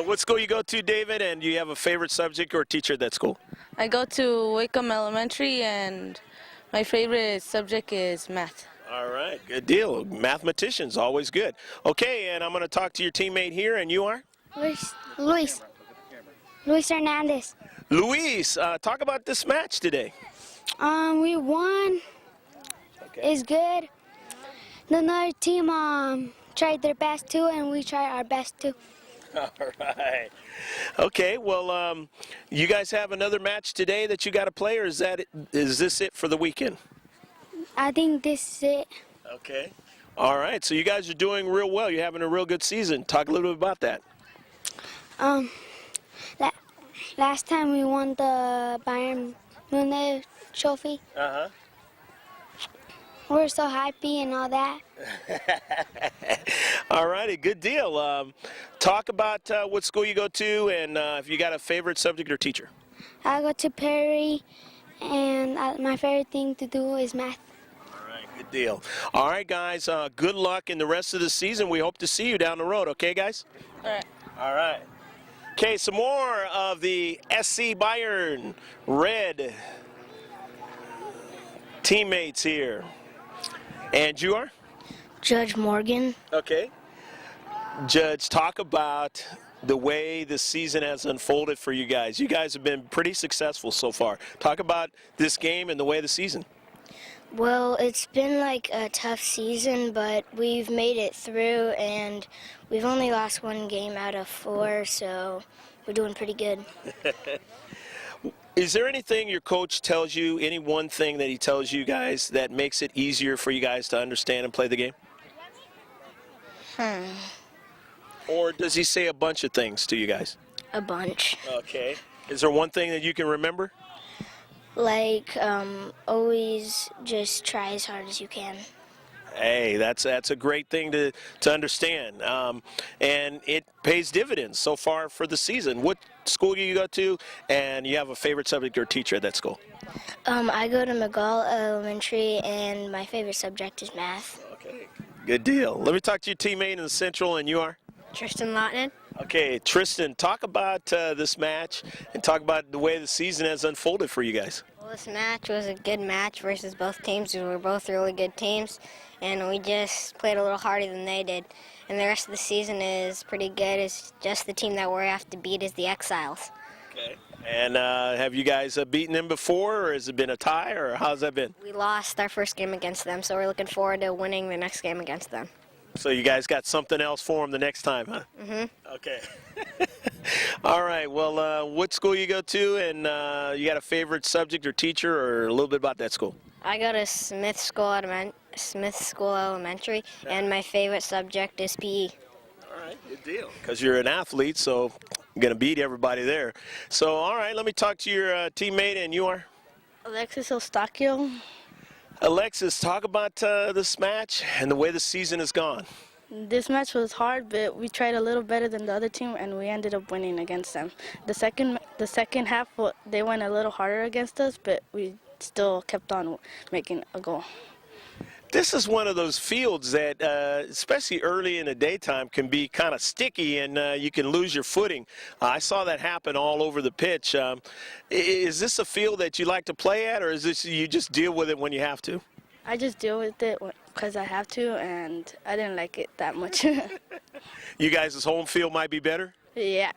B: What school you go to, David, and do you have a favorite subject or teacher at that school?
F: I go to Wickham Elementary, and my favorite subject is math.
B: All right, good deal. Mathematicians, always good. Okay, and I'm going to talk to your teammate here, and you are?
G: Luis Hernandez.
B: Luis, talk about this match today.
G: We won.
B: Okay.
G: It's good. Another team tried their best too, and we tried our best too.
B: All right. Okay, well, you guys have another match today that you got to play, or is this it for the weekend?
G: I think this is it.
B: Okay. All right, so you guys are doing real well. You're having a real good season. Talk a little bit about that.
G: Last time we won the Bayern Munich trophy. We're so happy and all that.
B: All righty, good deal. Talk about what school you go to and if you got a favorite subject or teacher.
G: I go to Perry, and my favorite thing to do is math.
B: All right, good deal. All right, guys, good luck in the rest of the season. We hope to see you down the road, okay, guys?
F: All right.
B: All right. Okay, some more of the SC Bayern Red teammates here. And you are?
E: Judge Morgan.
B: Okay. Judge, talk about the way the season has unfolded for you guys. You guys have been pretty successful so far. Talk about this game and the way of the season.
E: Well, it's been like a tough season, but we've made it through, and we've only lost one game out of 4, so we're doing pretty good.
B: Is there anything your coach tells you, any one thing that he tells you guys that makes it easier for you guys to understand and play the game? Or does he say a bunch of things to you guys?
E: A bunch.
B: Okay. Is there one thing that you can remember?
E: Like, always just try as hard as you can.
B: Hey, that's a great thing to understand, and it pays dividends so far for the season. What school do you go to, and you have a favorite subject or teacher at that school?
E: I go to McGall Elementary, and my favorite subject is math.
B: Okay, good deal. Let me talk to your teammate in the Central, and you are?
E: Tristan Lotnan.
B: Okay, Tristan, talk about this match and talk about the way the season has unfolded for you guys.
E: Well, this match was a good match versus both teams. We were both really good teams, and we just played a little harder than they did. And the rest of the season is pretty good. It's just the team that we have to beat is the Exiles.
B: Okay. And have you guys beaten them before, or has it been a tie, or how's that been?
E: We lost our first game against them, so we're looking forward to winning the next game against them.
B: So you guys got something else for them the next time, huh? Mm-hmm. Okay. All right. Well, what school you go to, and you got a favorite subject or teacher, or a little bit about that school?
E: I go to Smith School Elementary, and my favorite subject is PE.
B: All right. Good deal. Because you're an athlete, so you're going to beat everybody there. So, all right. Let me talk to your teammate, and you are?
F: Alexis Eustachio.
B: Alexis, talk about this match and the way the season has gone.
F: This match was hard, but we tried a little better than the other team, and we ended up winning against them. The second half, they went a little harder against us, but we still kept on making a goal.
B: This is one of those fields that, especially early in the daytime, can be kind of sticky and you can lose your footing. I saw that happen all over the pitch. Is this a field that you like to play at, or is this you just deal with it when you have to?
F: I just deal with it because I have to, and I didn't like it that much.
B: You guys' home field might be better?
F: Yeah.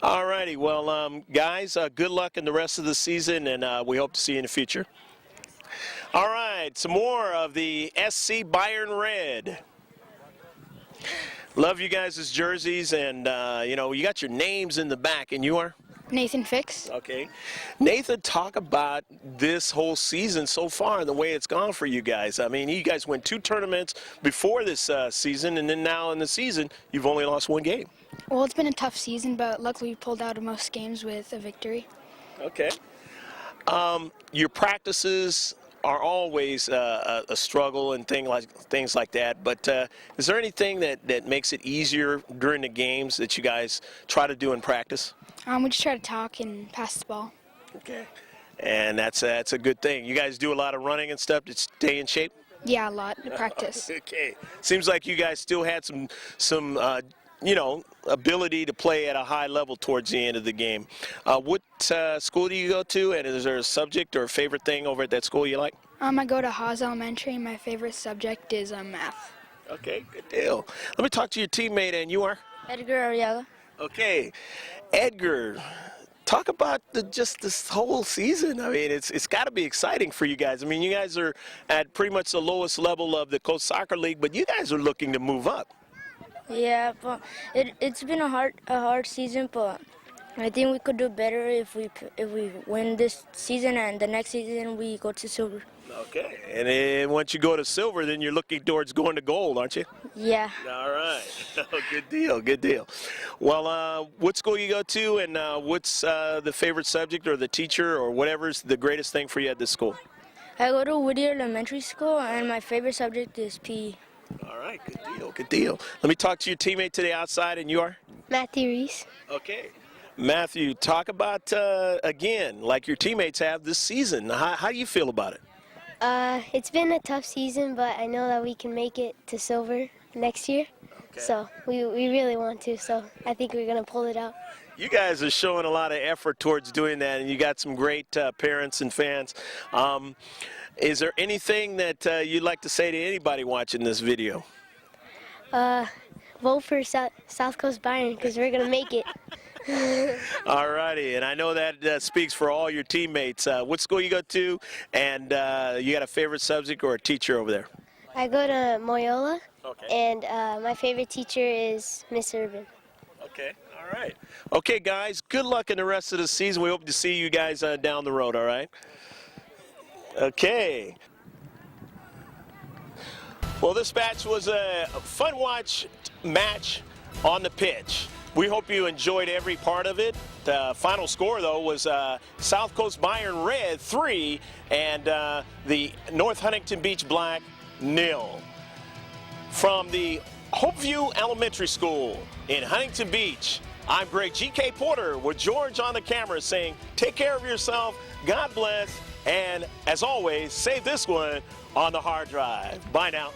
B: All righty. Well, guys, good luck in the rest of the season, and we hope to see you in the future. All right, some more of the SC Bayern Red. Love you guys' jerseys, and you got your names in the back, and you are?
G: Nathan Fix.
B: Okay. Nathan, talk about this whole season so far and the way it's gone for you guys. I mean, you guys went 2 tournaments before this season, and then now in the season, you've only lost 1 game.
G: Well, it's been a tough season, but luckily we pulled out of most games with a victory.
B: Okay. Your practices are always a struggle and things like that, but is there anything that makes it easier during the games that you guys try to do in practice?
G: We just try to talk and pass the ball.
B: Okay. And that's a good thing. You guys do a lot of running and stuff to stay in shape?
G: Yeah, a lot in practice.
B: Okay. Seems like you guys still had some ability to play at a high level towards the end of the game. What school do you go to, and is there a subject or a favorite thing over at that school you like?
G: I go to Haas Elementary, and my favorite subject is math.
B: Okay, good deal. Let me talk to your teammate, and you are?
F: Edgar Arriaga.
B: Okay. Edgar, talk about just this whole season. I mean, it's got to be exciting for you guys. I mean, you guys are at pretty much the lowest level of the Coast Soccer League, but you guys are looking to move up.
H: Yeah, but it's been a hard season, but I think we could do better if we win this season, and the next season we go to silver.
B: Okay, and then once you go to silver, then you're looking towards going to gold, aren't you?
H: Yeah.
B: All right. Good deal, good deal. Well, what school you go to, and what's the favorite subject or the teacher or whatever's the greatest thing for you at this school?
H: I go to Whittier Elementary School, and my favorite subject is PE.
B: All right, good deal, good deal. Let me talk to your teammate today outside, and you are?
G: Matthew Reese.
B: Okay. Matthew, talk about, again, like your teammates have this season. How do you feel about it?
G: It's been a tough season, but I know that we can make it to silver next year.
B: Okay.
G: So we really want to, so I think we're going to pull it out.
B: You guys are showing a lot of effort towards doing that, and you got some great parents and fans. Is there anything that you'd like to say to anybody watching this video?
G: Vote for South Coast Bayern because we're going to make it.
B: All righty, and I know that speaks for all your teammates. What school you go to, and you got a favorite subject or a teacher over there?
G: I go to Moyola,
B: Okay.
G: and my favorite teacher is Miss Urban.
B: Okay, all right. Okay, guys, good luck in the rest of the season. We hope to see you guys down the road, all right? Okay. Well, this match was a fun watch match on the pitch. We hope you enjoyed every part of it. The final score, though, was South Coast Bayern Red 3 and the North Huntington Beach Black 0. From the Hopeview Elementary School in Huntington Beach, I'm Greg G.K. Porter with George on the camera saying, take care of yourself, God bless, and as always, save this one on the hard drive. Bye now.